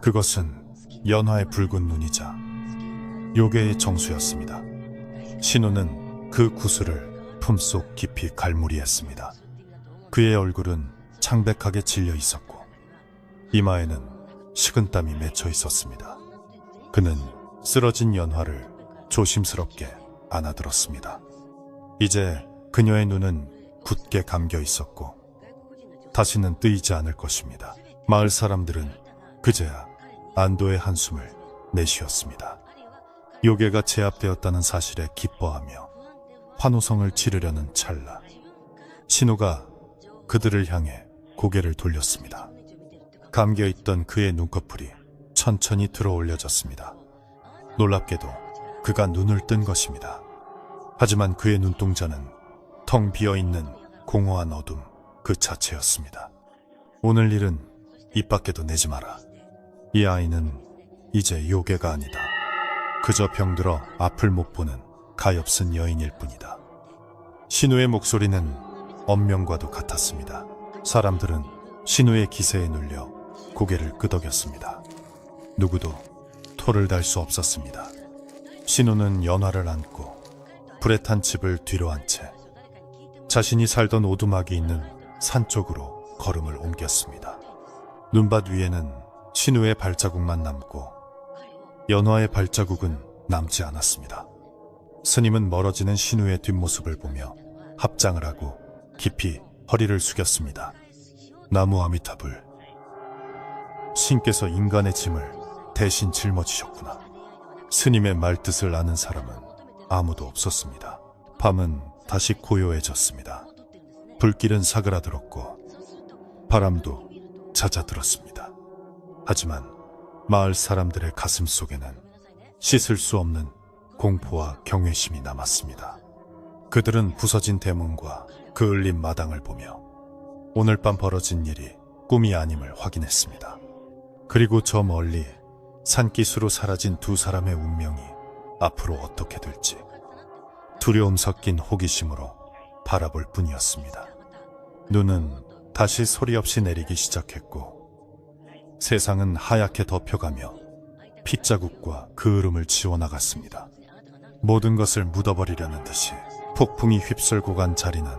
그것은 연화의 붉은 눈이자 요괴의 정수였습니다. 신우는 그 구슬을 품속 깊이 갈무리했습니다. 그의 얼굴은 창백하게 질려 있었고 이마에는 식은땀이 맺혀 있었습니다. 그는 쓰러진 연화를 조심스럽게 안아들었습니다. 이제 그녀의 눈은 굳게 감겨 있었고 다시는 뜨이지 않을 것입니다. 마을 사람들은 그제야 안도의 한숨을 내쉬었습니다. 요괴가 제압되었다는 사실에 기뻐하며 환호성을 지르려는 찰나 신우가 그들을 향해 고개를 돌렸습니다. 감겨있던 그의 눈꺼풀이 천천히 들어올려졌습니다. 놀랍게도 그가 눈을 뜬 것입니다. 하지만 그의 눈동자는 텅 비어있는 공허한 어둠 그 자체였습니다. 오늘 일은 입 밖에도 내지 마라. 이 아이는 이제 요괴가 아니다. 그저 병들어 앞을 못 보는 가엾은 여인일 뿐이다. 신우의 목소리는 언명과도 같았습니다. 사람들은 신우의 기세에 눌려 고개를 끄덕였습니다. 누구도 토를 달 수 없었습니다. 신우는 연화를 안고 불에 탄 집을 뒤로 한 채 자신이 살던 오두막이 있는 산 쪽으로 걸음을 옮겼습니다. 눈밭 위에는 신우의 발자국만 남고 연화의 발자국은 남지 않았습니다. 스님은 멀어지는 신우의 뒷모습을 보며 합장을 하고 깊이 허리를 숙였습니다. 나무 아미타불, 신께서 인간의 짐을 대신 짊어지셨구나. 스님의 말뜻을 아는 사람은 아무도 없었습니다. 밤은 다시 고요해졌습니다. 불길은 사그라들었고 바람도 잦아들었습니다. 하지만 마을 사람들의 가슴 속에는 씻을 수 없는 공포와 경외심이 남았습니다. 그들은 부서진 대문과 그을린 마당을 보며 오늘 밤 벌어진 일이 꿈이 아님을 확인했습니다. 그리고 저 멀리 산기수로 사라진 두 사람의 운명이 앞으로 어떻게 될지 두려움 섞인 호기심으로 바라볼 뿐이었습니다. 눈은 다시 소리 없이 내리기 시작했고 세상은 하얗게 덮여가며 핏자국과 그을음을 지워나갔습니다. 모든 것을 묻어버리려는 듯이 폭풍이 휩쓸고 간 자리는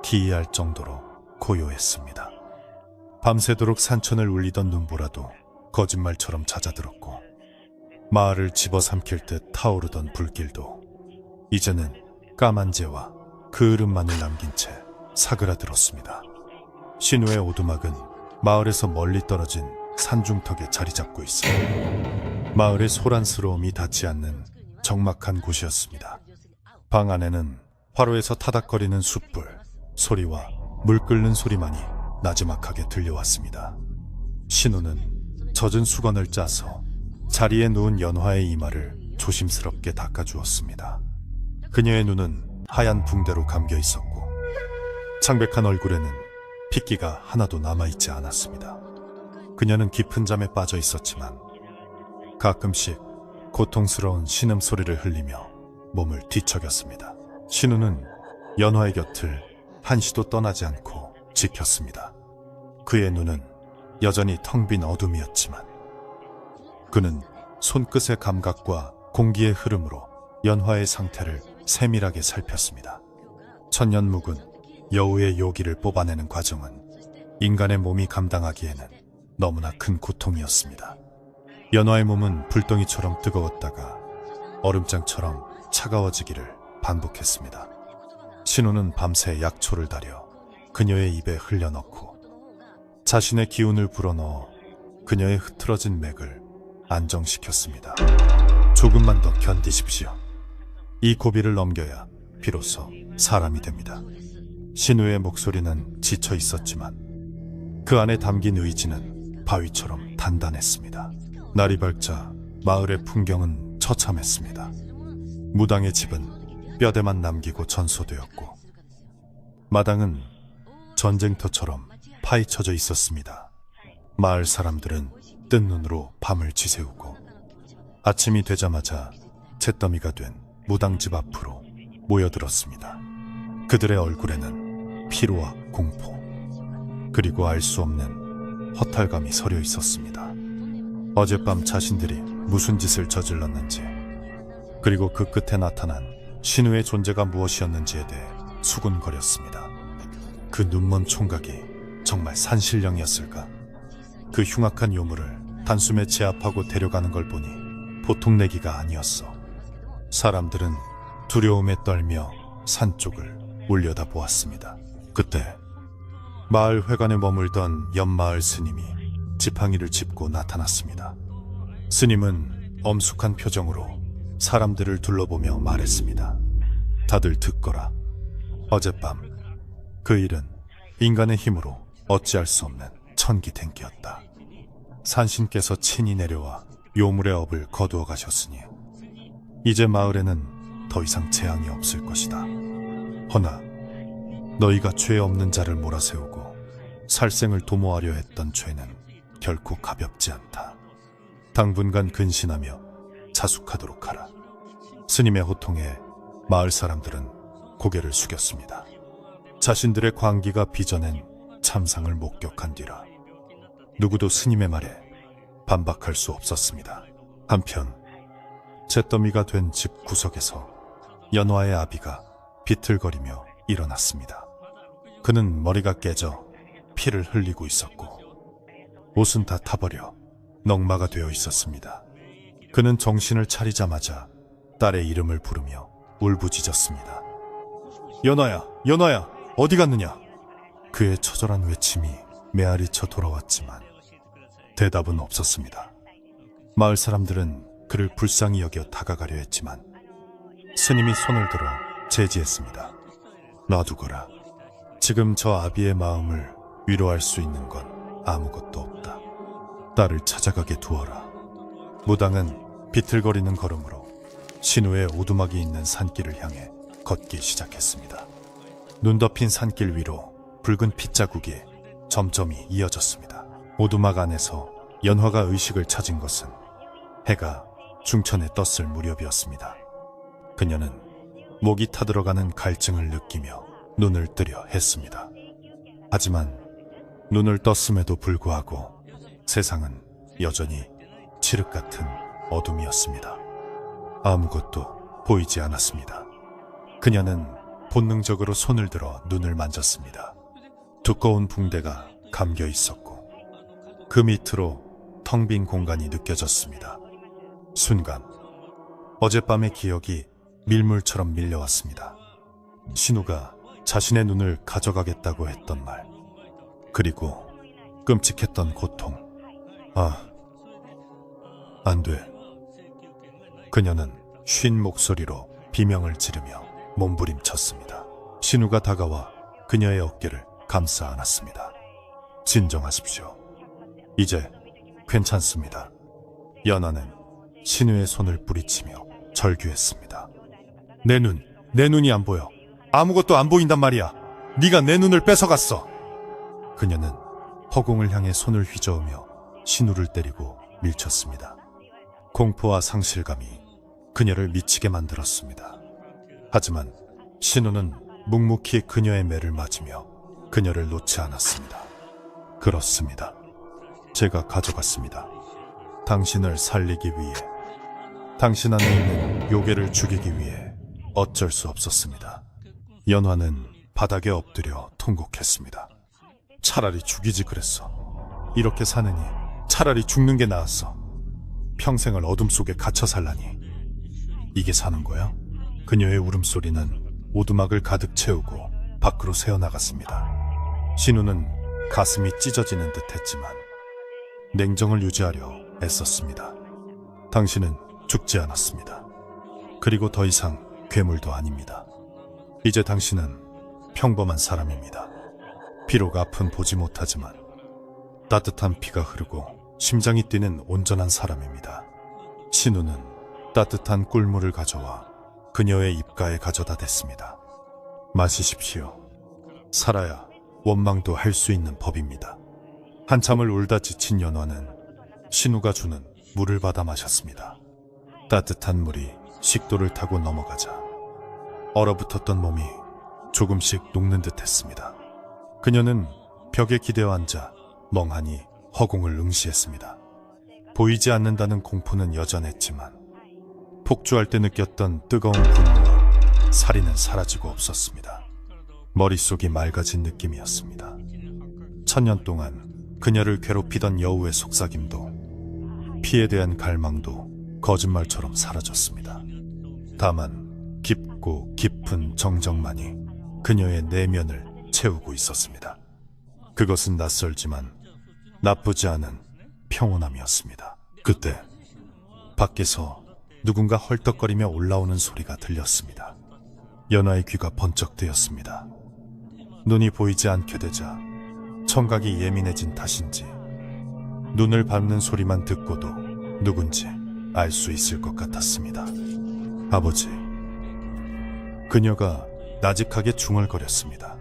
기이할 정도로 고요했습니다. 밤새도록 산천을 울리던 눈보라도 거짓말처럼 잦아들었고 마을을 집어삼킬 듯 타오르던 불길도 이제는 까만 재와 그을음만을 남긴 채 사그라들었습니다. 신우의 오두막은 마을에서 멀리 떨어진 산중턱에 자리 잡고 있어 마을의 소란스러움이 닿지 않는 적막한 곳이었습니다. 방 안에는 화로에서 타닥거리는 숯불 소리와 물 끓는 소리만이 나지막하게 들려왔습니다. 신우는 젖은 수건을 짜서 자리에 누운 연화의 이마를 조심스럽게 닦아주었습니다. 그녀의 눈은 하얀 붕대로 감겨 있었고 창백한 얼굴에는 핏기가 하나도 남아있지 않았습니다. 그녀는 깊은 잠에 빠져 있었지만 가끔씩 고통스러운 신음소리를 흘리며 몸을 뒤척였습니다. 신우는 연화의 곁을 한시도 떠나지 않고 지켰습니다. 그의 눈은 여전히 텅 빈 어둠이었지만 그는 손끝의 감각과 공기의 흐름으로 연화의 상태를 세밀하게 살폈습니다. 천년 묵은 여우의 요기를 뽑아내는 과정은 인간의 몸이 감당하기에는 너무나 큰 고통이었습니다. 연화의 몸은 불덩이처럼 뜨거웠다가 얼음장처럼 차가워지기를 반복했습니다. 신우는 밤새 약초를 달여 그녀의 입에 흘려넣고 자신의 기운을 불어넣어 그녀의 흐트러진 맥을 안정시켰습니다. 조금만 더 견디십시오. 이 고비를 넘겨야 비로소 사람이 됩니다. 신우의 목소리는 지쳐 있었지만 그 안에 담긴 의지는 바위처럼 단단했습니다. 날이 밝자 마을의 풍경은 처참했습니다. 무당의 집은 뼈대만 남기고 전소되었고 마당은 전쟁터처럼 파헤쳐져 있었습니다. 마을 사람들은 뜬 눈으로 밤을 지새우고 아침이 되자마자 잿더미가 된 무당집 앞으로 모여들었습니다. 그들의 얼굴에는 피로와 공포, 그리고 알 수 없는 허탈감이 서려 있었습니다. 어젯밤 자신들이 무슨 짓을 저질렀는지, 그리고 그 끝에 나타난 신우의 존재가 무엇이었는지에 대해 수군거렸습니다. 그 눈먼 총각이 정말 산신령이었을까? 그 흉악한 요물을 단숨에 제압하고 데려가는 걸 보니 보통 내기가 아니었어. 사람들은 두려움에 떨며 산 쪽을 올려다보았습니다. 그때 마을 회관에 머물던 옆마을 스님이 지팡이를 짚고 나타났습니다. 스님은 엄숙한 표정으로 사람들을 둘러보며 말했습니다. 다들 듣거라. 어젯밤 그 일은 인간의 힘으로 어찌할 수 없는 천기탱기였다. 산신께서 친히 내려와 요물의 업을 거두어 가셨으니 이제 마을에는 더 이상 재앙이 없을 것이다. 허나 너희가 죄 없는 자를 몰아세우고 살생을 도모하려 했던 죄는 결코 가볍지 않다. 당분간 근신하며 자숙하도록 하라. 스님의 호통에 마을 사람들은 고개를 숙였습니다. 자신들의 광기가 빚어낸 참상을 목격한 뒤라 누구도 스님의 말에 반박할 수 없었습니다. 한편 잿더미가 된 집 구석에서 연화의 아비가 비틀거리며 일어났습니다. 그는 머리가 깨져 피를 흘리고 있었고 옷은 다 타버려 넝마가 되어 있었습니다. 그는 정신을 차리자마자 딸의 이름을 부르며 울부짖었습니다. 연화야, 연화야, 어디 갔느냐? 그의 처절한 외침이 메아리쳐 돌아왔지만 대답은 없었습니다. 마을 사람들은 그를 불쌍히 여겨 다가가려 했지만 스님이 손을 들어 제지했습니다. 놔두거라. 지금 저 아비의 마음을 위로할 수 있는 건 아무것도 없다. 딸을 찾아가게 두어라. 무당은 비틀거리는 걸음으로 신우의 오두막이 있는 산길을 향해 걷기 시작했습니다. 눈 덮인 산길 위로 붉은 핏자국이 점점이 이어졌습니다. 오두막 안에서 연화가 의식을 찾은 것은 해가 중천에 떴을 무렵이었습니다. 그녀는 목이 타들어가는 갈증을 느끼며 눈을 뜨려 했습니다. 하지만 눈을 떴음에도 불구하고 세상은 여전히 칠흑 같은 어둠이었습니다. 아무것도 보이지 않았습니다. 그녀는 본능적으로 손을 들어 눈을 만졌습니다. 두꺼운 붕대가 감겨 있었고 그 밑으로 텅 빈 공간이 느껴졌습니다. 순간 어젯밤의 기억이 밀물처럼 밀려왔습니다. 신우가 자신의 눈을 가져가겠다고 했던 말, 그리고 끔찍했던 고통. 안 돼. 그녀는 쉰 목소리로 비명을 지르며 몸부림쳤습니다. 신우가 다가와 그녀의 어깨를 감싸 안았습니다. 진정하십시오. 이제 괜찮습니다. 연하는 신우의 손을 뿌리치며 절규했습니다. 내 눈이 안 보여. 아무것도 안 보인단 말이야. 네가 내 눈을 뺏어갔어. 그녀는 허공을 향해 손을 휘저으며 신우를 때리고 밀쳤습니다. 공포와 상실감이 그녀를 미치게 만들었습니다. 하지만 신우는 묵묵히 그녀의 매를 맞으며 그녀를 놓지 않았습니다. 그렇습니다. 제가 가져갔습니다. 당신을 살리기 위해, 당신 안에 있는 요괴를 죽이기 위해 어쩔 수 없었습니다. 연화는 바닥에 엎드려 통곡했습니다. 차라리 죽이지 그랬어. 이렇게 사느니 차라리 죽는 게 나았어. 평생을 어둠 속에 갇혀 살라니. 이게 사는 거야? 그녀의 울음소리는 오두막을 가득 채우고 밖으로 새어나갔습니다. 신우는 가슴이 찢어지는 듯 했지만 냉정을 유지하려 애썼습니다. 당신은 죽지 않았습니다. 그리고 더 이상 괴물도 아닙니다. 이제 당신은 평범한 사람입니다. 비록 앞은 보지 못하지만 따뜻한 피가 흐르고 심장이 뛰는 온전한 사람입니다. 신우는 따뜻한 꿀물을 가져와 그녀의 입가에 가져다 댔습니다. 마시십시오. 살아야 원망도 할 수 있는 법입니다. 한참을 울다 지친 연화는 신우가 주는 물을 받아 마셨습니다. 따뜻한 물이 식도를 타고 넘어가자 얼어붙었던 몸이 조금씩 녹는 듯 했습니다. 그녀는 벽에 기대어 앉아 멍하니 허공을 응시했습니다. 보이지 않는다는 공포는 여전했지만 폭주할 때 느꼈던 뜨거운 분노와 살인은 사라지고 없었습니다. 머릿속이 맑아진 느낌이었습니다. 1000년 동안 그녀를 괴롭히던 여우의 속삭임도 피에 대한 갈망도 거짓말처럼 사라졌습니다. 다만 깊고 깊은 정적만이 그녀의 내면을 채우고 있었습니다. 그것은 낯설지만 나쁘지 않은 평온함이었습니다. 그때 밖에서 누군가 헐떡거리며 올라오는 소리가 들렸습니다. 연화의 귀가 번쩍 뜨였습니다. 눈이 보이지 않게 되자 청각이 예민해진 탓인지 눈을 밟는 소리만 듣고도 누군지 알 수 있을 것 같았습니다. 아버지. 그녀가 나직하게 중얼거렸습니다.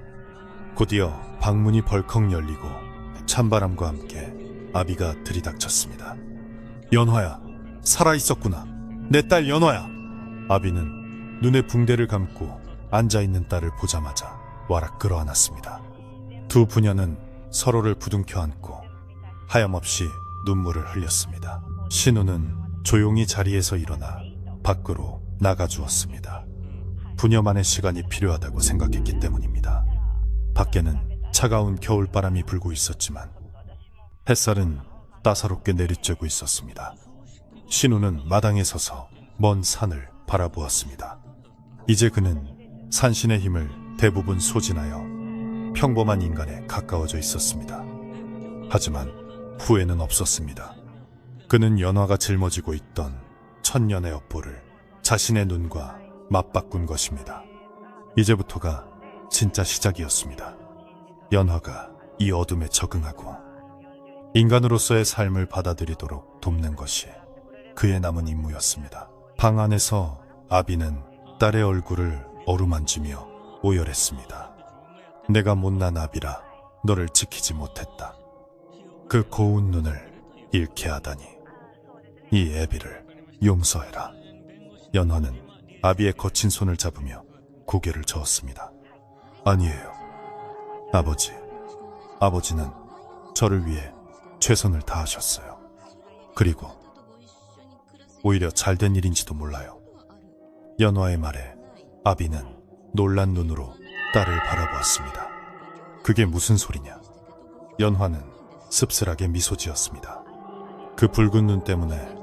곧이어 방문이 벌컥 열리고 찬바람과 함께 아비가 들이닥쳤습니다. 연화야, 살아있었구나. 내 딸 연화야. 아비는 눈에 붕대를 감고 앉아있는 딸을 보자마자 와락 끌어안았습니다. 두 부녀는 서로를 부둥켜 안고 하염없이 눈물을 흘렸습니다. 신우는 조용히 자리에서 일어나 밖으로 나가주었습니다. 부녀만의 시간이 필요하다고 생각했기 때문입니다. 밖에는 차가운 겨울바람이 불고 있었지만 햇살은 따사롭게 내리쬐고 있었습니다. 신우는 마당에 서서 먼 산을 바라보았습니다. 이제 그는 산신의 힘을 대부분 소진하여 평범한 인간에 가까워져 있었습니다. 하지만 후회는 없었습니다. 그는 연화가 짊어지고 있던 1000년의 업보를 자신의 눈과 맞바꾼 것입니다. 이제부터가 진짜 시작이었습니다. 연화가 이 어둠에 적응하고 인간으로서의 삶을 받아들이도록 돕는 것이 그의 남은 임무였습니다. 방 안에서 아비는 딸의 얼굴을 어루만지며 오열했습니다. 내가 못난 아비라 너를 지키지 못했다. 그 고운 눈을 잃게 하다니. 이 애비를 용서해라. 연화는 아비의 거친 손을 잡으며 고개를 저었습니다. 아니에요. 아버지. 아버지는 저를 위해 최선을 다하셨어요. 그리고 오히려 잘된 일인지도 몰라요. 연화의 말에 아비는 놀란 눈으로 딸을 바라보았습니다. 그게 무슨 소리냐? 연화는 씁쓸하게 미소 지었습니다. 그 붉은 눈 때문에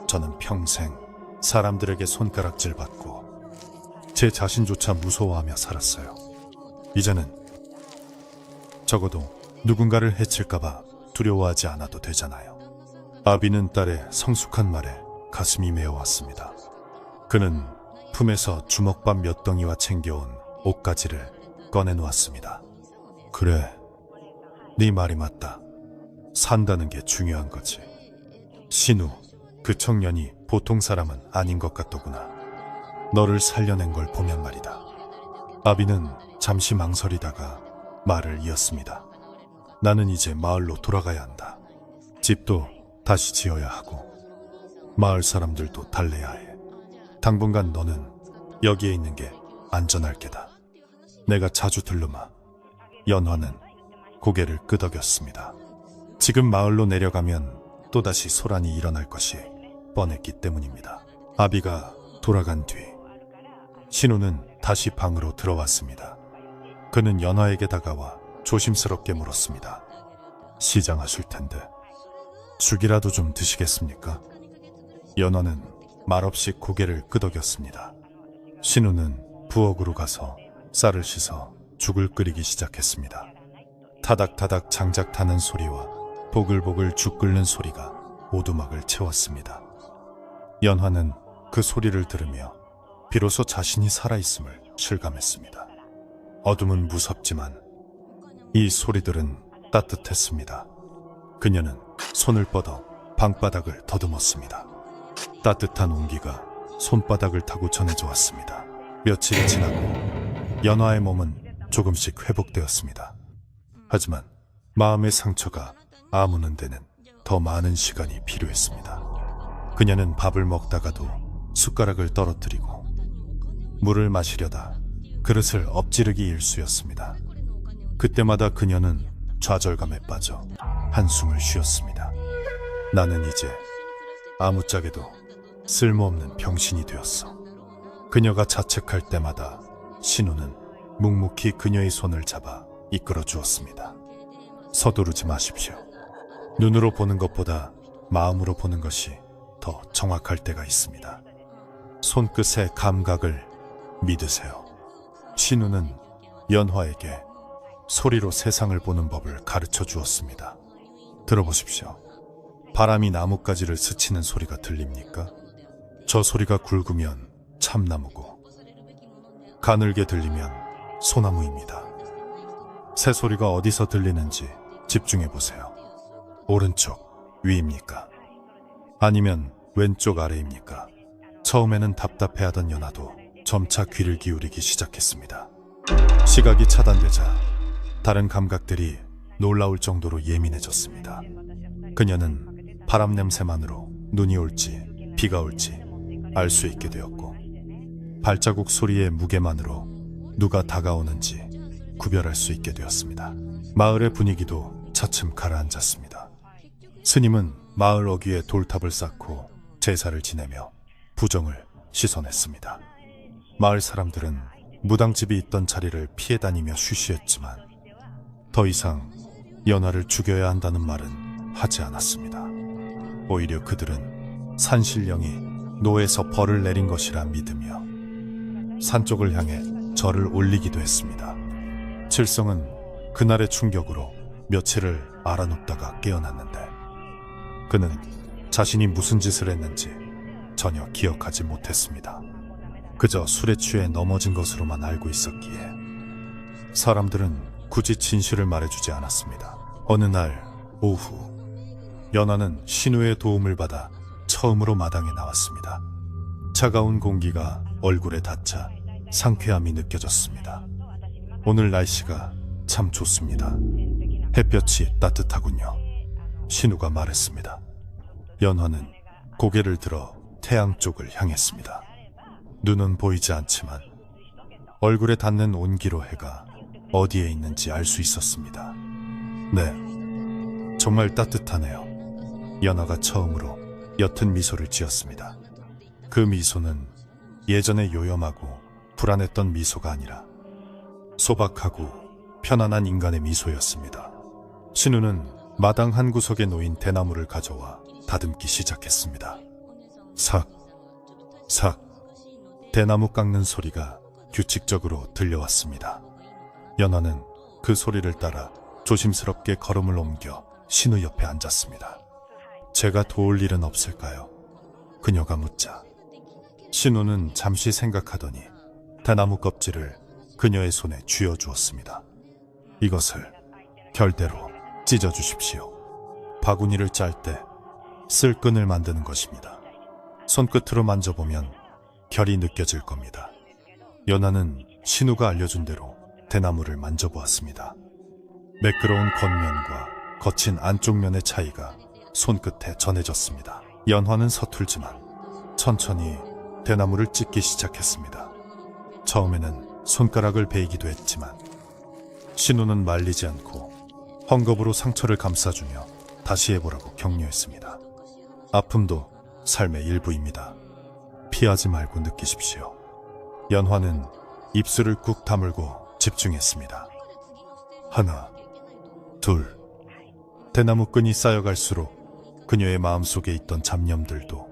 저는 평생 사람들에게 손가락질 받고 제 자신조차 무서워하며 살았어요. 이제는 적어도 누군가를 해칠까봐 두려워하지 않아도 되잖아요. 아비는 딸의 성숙한 말에 가슴이 메어왔습니다. 그는 품에서 주먹밥 몇 덩이와 챙겨온 옷가지를 꺼내놓았습니다. 그래, 네 말이 맞다. 산다는 게 중요한 거지. 신우, 그 청년이 보통 사람은 아닌 것 같더구나. 너를 살려낸 걸 보면 말이다. 아비는 잠시 망설이다가 말을 이었습니다. 나는 이제 마을로 돌아가야 한다. 집도 다시 지어야 하고 마을 사람들도 달래야 해. 당분간 너는 여기에 있는 게 안전할 게다. 내가 자주 들르마. 연화는 고개를 끄덕였습니다. 지금 마을로 내려가면 또다시 소란이 일어날 것이 뻔했기 때문입니다. 아비가 돌아간 뒤 신우는 다시 방으로 들어왔습니다. 그는 연화에게 다가와 조심스럽게 물었습니다. 시장하실 텐데 죽이라도 좀 드시겠습니까? 연화는 말없이 고개를 끄덕였습니다. 신우는 부엌으로 가서 쌀을 씻어 죽을 끓이기 시작했습니다. 타닥타닥 장작 타는 소리와 보글보글 죽 끓는 소리가 오두막을 채웠습니다. 연화는 그 소리를 들으며 비로소 자신이 살아있음을 실감했습니다. 어둠은 무섭지만 이 소리들은 따뜻했습니다. 그녀는 손을 뻗어 방바닥을 더듬었습니다. 따뜻한 온기가 손바닥을 타고 전해져 왔습니다. 며칠이 지나고 연화의 몸은 조금씩 회복되었습니다. 하지만 마음의 상처가 아무는 데는 더 많은 시간이 필요했습니다. 그녀는 밥을 먹다가도 숟가락을 떨어뜨리고 물을 마시려다 그릇을 엎지르기 일쑤였습니다. 그때마다 그녀는 좌절감에 빠져 한숨을 쉬었습니다. 나는 이제 아무짝에도 쓸모없는 병신이 되었어. 그녀가 자책할 때마다 신우는 묵묵히 그녀의 손을 잡아 이끌어 주었습니다. 서두르지 마십시오. 눈으로 보는 것보다 마음으로 보는 것이 더 정확할 때가 있습니다. 손끝의 감각을 믿으세요. 신우는 연화에게 소리로 세상을 보는 법을 가르쳐 주었습니다. 들어보십시오. 바람이 나뭇가지를 스치는 소리가 들립니까? 저 소리가 굵으면 참나무고 가늘게 들리면 소나무입니다. 새소리가 어디서 들리는지 집중해 보세요. 오른쪽 위입니까? 아니면 왼쪽 아래입니까? 처음에는 답답해하던 연화도 점차 귀를 기울이기 시작했습니다. 시각이 차단되자 다른 감각들이 놀라울 정도로 예민해졌습니다. 그녀는 바람 냄새만으로 눈이 올지 비가 올지 알 수 있게 되었고, 발자국 소리의 무게만으로 누가 다가오는지 구별할 수 있게 되었습니다. 마을의 분위기도 차츰 가라앉았습니다. 스님은 마을 어귀에 돌탑을 쌓고 제사를 지내며 부정을 씻어냈습니다. 마을 사람들은 무당집이 있던 자리를 피해 다니며 쉬쉬했지만 더 이상 연화를 죽여야 한다는 말은 하지 않았습니다. 오히려 그들은 산신령이 노에서 벌을 내린 것이라 믿으며 산 쪽을 향해 절을 올리기도 했습니다. 칠성은 그날의 충격으로 며칠을 알아눕다가 깨어났는데 그는 자신이 무슨 짓을 했는지 전혀 기억하지 못했습니다. 그저 술에 취해 넘어진 것으로만 알고 있었기에 사람들은 굳이 진실을 말해주지 않았습니다. 어느 날 오후, 연화는 신우의 도움을 받아 처음으로 마당에 나왔습니다. 차가운 공기가 얼굴에 닿자 상쾌함이 느껴졌습니다. 오늘 날씨가 참 좋습니다. 햇볕이 따뜻하군요. 신우가 말했습니다. 연화는 고개를 들어 태양 쪽을 향했습니다. 눈은 보이지 않지만 얼굴에 닿는 온기로 해가 어디에 있는지 알 수 있었습니다. 네, 정말 따뜻하네요. 연화가 처음으로 옅은 미소를 지었습니다. 그 미소는 예전에 요염하고 불안했던 미소가 아니라 소박하고 편안한 인간의 미소였습니다. 신우는 마당 한 구석에 놓인 대나무를 가져와 다듬기 시작했습니다. 삭, 삭, 대나무 깎는 소리가 규칙적으로 들려왔습니다. 연화는 그 소리를 따라 조심스럽게 걸음을 옮겨 신우 옆에 앉았습니다. 제가 도울 일은 없을까요? 그녀가 묻자 신우는 잠시 생각하더니 대나무 껍질을 그녀의 손에 쥐어주었습니다. 이것을 결대로 찢어주십시오. 바구니를 짤 때 쓸 끈을 만드는 것입니다. 손끝으로 만져보면 결이 느껴질 겁니다. 연화는 신우가 알려준 대로 대나무를 만져보았습니다. 매끄러운 겉면과 거친 안쪽 면의 차이가 손끝에 전해졌습니다. 연화는 서툴지만 천천히 대나무를 찢기 시작했습니다. 처음에는 손가락을 베이기도 했지만 신우는 말리지 않고 헝겊으로 상처를 감싸주며 다시 해보라고 격려했습니다. 아픔도 삶의 일부입니다. 피하지 말고 느끼십시오. 연화는 입술을 꾹 다물고 집중했습니다. 하나, 둘, 대나무 끈이 쌓여갈수록 그녀의 마음속에 있던 잡념들도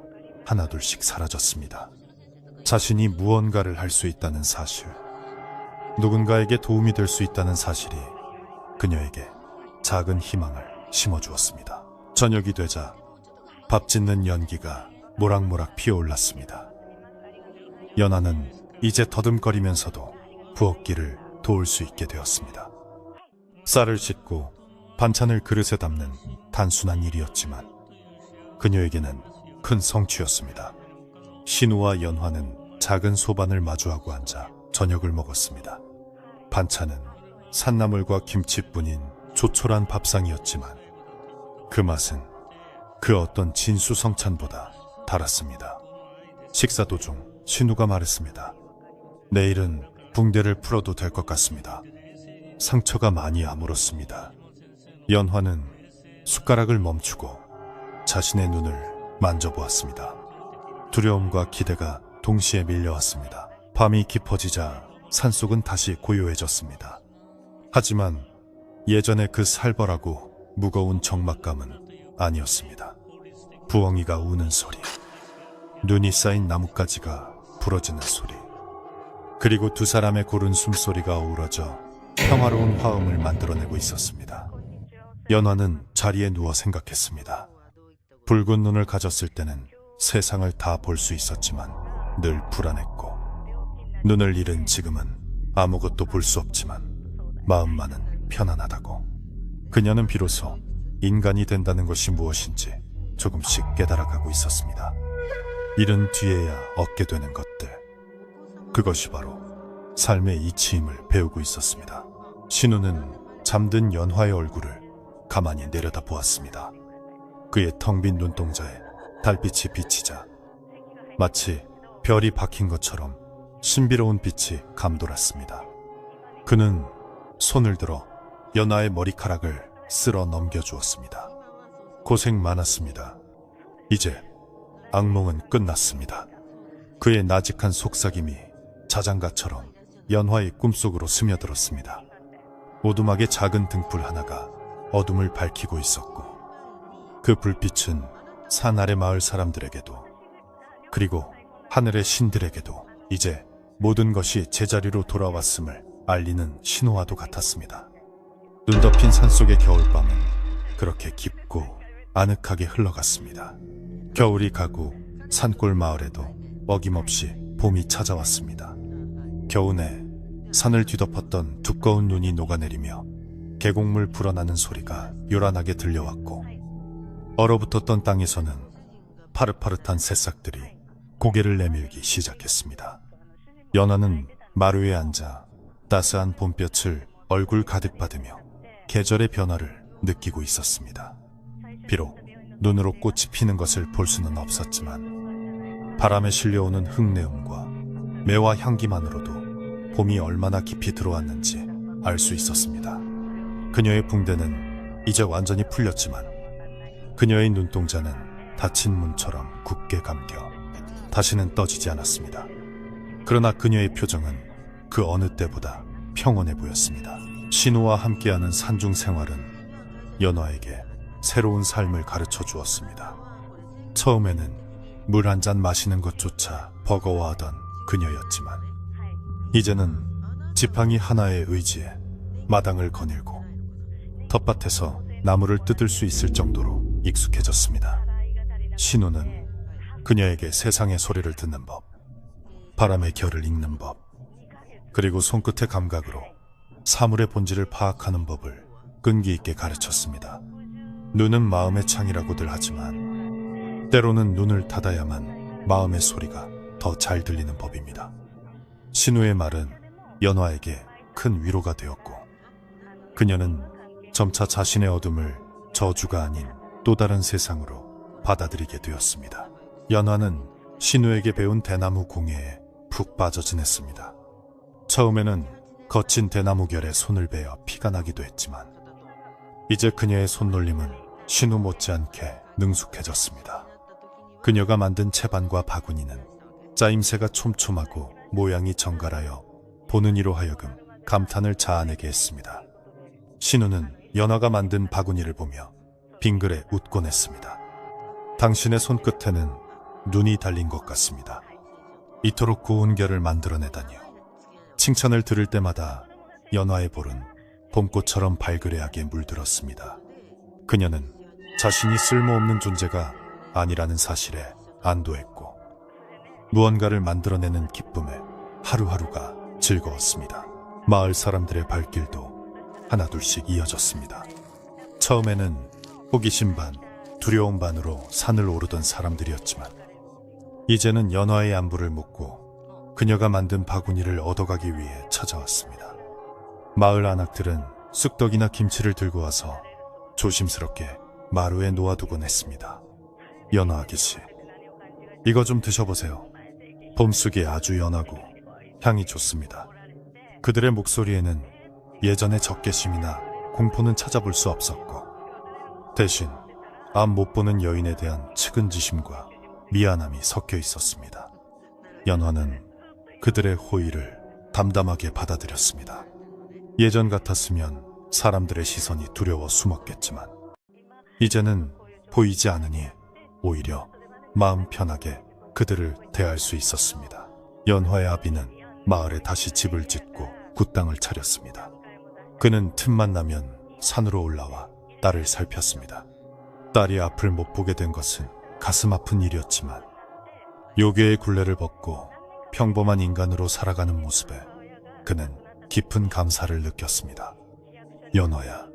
하나둘씩 사라졌습니다. 자신이 무언가를 할 수 있다는 사실, 누군가에게 도움이 될 수 있다는 사실이 그녀에게 작은 희망을 심어주었습니다. 저녁이 되자 밥 짓는 연기가 모락모락 피어올랐습니다. 연화는 이제 더듬거리면서도 부엌길을 도울 수 있게 되었습니다. 쌀을 씻고 반찬을 그릇에 담는 단순한 일이었지만 그녀에게는 큰 성취였습니다. 신우와 연화는 작은 소반을 마주하고 앉아 저녁을 먹었습니다. 반찬은 산나물과 김치뿐인 조촐한 밥상이었지만 그 맛은 그 어떤 진수성찬보다 달았습니다. 식사 도중 신우가 말했습니다. 내일은 붕대를 풀어도 될 것 같습니다. 상처가 많이 아물었습니다. 연화는 숟가락을 멈추고 자신의 눈을 만져보았습니다. 두려움과 기대가 동시에 밀려왔습니다. 밤이 깊어지자 산속은 다시 고요해졌습니다. 하지만 예전의 그 살벌하고 무거운 적막감은 아니었습니다. 부엉이가 우는 소리, 눈이 쌓인 나뭇가지가 부러지는 소리, 그리고 두 사람의 고른 숨소리가 어우러져 평화로운 화음을 만들어내고 있었습니다. 연화는 자리에 누워 생각했습니다. 붉은 눈을 가졌을 때는 세상을 다 볼 수 있었지만 늘 불안했고, 눈을 잃은 지금은 아무것도 볼 수 없지만 마음만은 편안하다고. 그녀는 비로소 인간이 된다는 것이 무엇인지 조금씩 깨달아가고 있었습니다. 잃은 뒤에야 얻게 되는 것들, 그것이 바로 삶의 이치임을 배우고 있었습니다. 신우는 잠든 연화의 얼굴을 가만히 내려다보았습니다. 그의 텅 빈 눈동자에 달빛이 비치자 마치 별이 박힌 것처럼 신비로운 빛이 감돌았습니다. 그는 손을 들어 연화의 머리카락을 쓸어 넘겨주었습니다. 고생 많았습니다. 이제 악몽은 끝났습니다. 그의 나직한 속삭임이 자장가처럼 연화의 꿈속으로 스며들었습니다. 오두막의 작은 등불 하나가 어둠을 밝히고 있었고, 그 불빛은 산 아래 마을 사람들에게도, 그리고 하늘의 신들에게도 이제 모든 것이 제자리로 돌아왔음을 알리는 신호와도 같았습니다. 눈 덮인 산속의 겨울밤은 그렇게 깊고 아늑하게 흘러갔습니다. 겨울이 가고 산골 마을에도 어김없이 봄이 찾아왔습니다. 겨우내 산을 뒤덮었던 두꺼운 눈이 녹아내리며 계곡물 불어나는 소리가 요란하게 들려왔고, 얼어붙었던 땅에서는 파릇파릇한 새싹들이 고개를 내밀기 시작했습니다. 연화는 마루에 앉아 따스한 봄볕을 얼굴 가득 받으며 계절의 변화를 느끼고 있었습니다. 비록 눈으로 꽃이 피는 것을 볼 수는 없었지만 바람에 실려오는 흙내음과 매화 향기만으로도 봄이 얼마나 깊이 들어왔는지 알 수 있었습니다. 그녀의 붕대는 이제 완전히 풀렸지만 그녀의 눈동자는 닫힌 문처럼 굳게 감겨 다시는 떠지지 않았습니다. 그러나 그녀의 표정은 그 어느 때보다 평온해 보였습니다. 신우와 함께하는 산중 생활은 연화에게 새로운 삶을 가르쳐 주었습니다. 처음에는 물 한 잔 마시는 것조차 버거워하던 그녀였지만 이제는 지팡이 하나의 의지에 마당을 거닐고 텃밭에서 나무를 뜯을 수 있을 정도로 익숙해졌습니다. 신우는 그녀에게 세상의 소리를 듣는 법, 바람의 결을 읽는 법, 그리고 손끝의 감각으로 사물의 본질을 파악하는 법을 끈기 있게 가르쳤습니다. 눈은 마음의 창이라고들 하지만 때로는 눈을 닫아야만 마음의 소리가 더 잘 들리는 법입니다. 신우의 말은 연화에게 큰 위로가 되었고, 그녀는 점차 자신의 어둠을 저주가 아닌 또 다른 세상으로 받아들이게 되었습니다. 연화는 신우에게 배운 대나무 공예에 푹 빠져 지냈습니다. 처음에는 거친 대나무 결에 손을 베어 피가 나기도 했지만 이제 그녀의 손놀림은 신우 못지않게 능숙해졌습니다. 그녀가 만든 채반과 바구니는 짜임새가 촘촘하고 모양이 정갈하여 보는 이로 하여금 감탄을 자아내게 했습니다. 신우는 연화가 만든 바구니를 보며 빙그레 웃곤 했습니다. 당신의 손끝에는 눈이 달린 것 같습니다. 이토록 고운 결을 만들어내다니요. 칭찬을 들을 때마다 연화의 볼은 봄꽃처럼 발그레하게 물들었습니다. 그녀는 자신이 쓸모없는 존재가 아니라는 사실에 안도했고 무언가를 만들어내는 기쁨에 하루하루가 즐거웠습니다. 마을 사람들의 발길도 하나둘씩 이어졌습니다. 처음에는 호기심 반, 두려움 반으로 산을 오르던 사람들이었지만 이제는 연화의 안부를 묻고 그녀가 만든 바구니를 얻어가기 위해 찾아왔습니다. 마을 안악들은 쑥떡이나 김치를 들고 와서 조심스럽게 마루에 놓아두곤 했습니다. 연화 아기씨, 이거 좀 드셔보세요. 봄쑥이 아주 연하고 향이 좋습니다. 그들의 목소리에는 예전의 적개심이나 공포는 찾아볼 수 없었고 대신 앞 못 보는 여인에 대한 측은지심과 미안함이 섞여 있었습니다. 연화는 그들의 호의를 담담하게 받아들였습니다. 예전 같았으면 사람들의 시선이 두려워 숨었겠지만 이제는 보이지 않으니 오히려 마음 편하게 그들을 대할 수 있었습니다. 연화의 아비는 마을에 다시 집을 짓고 굿당을 차렸습니다. 그는 틈만 나면 산으로 올라와 딸을 살폈습니다. 딸이 앞을 못 보게 된 것은 가슴 아픈 일이었지만 요괴의 굴레를 벗고 평범한 인간으로 살아가는 모습에 그는 깊은 감사를 느꼈습니다. 연화야,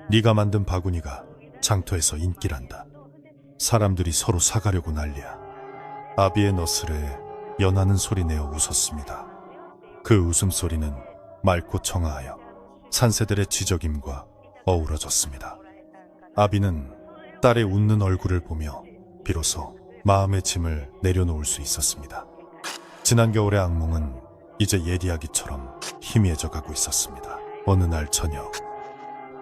네가 만든 바구니가 장터에서 인기란다. 사람들이 서로 사가려고 난리야. 아비의 너스레에 연화는 소리내어 웃었습니다. 그 웃음소리는 맑고 청아하여 산새들의 지저김과 어우러졌습니다. 아비는 딸의 웃는 얼굴을 보며 비로소 마음의 짐을 내려놓을 수 있었습니다. 지난 겨울의 악몽은 이제 예리하기처럼 희미해져 가고 있었습니다. 어느 날 저녁,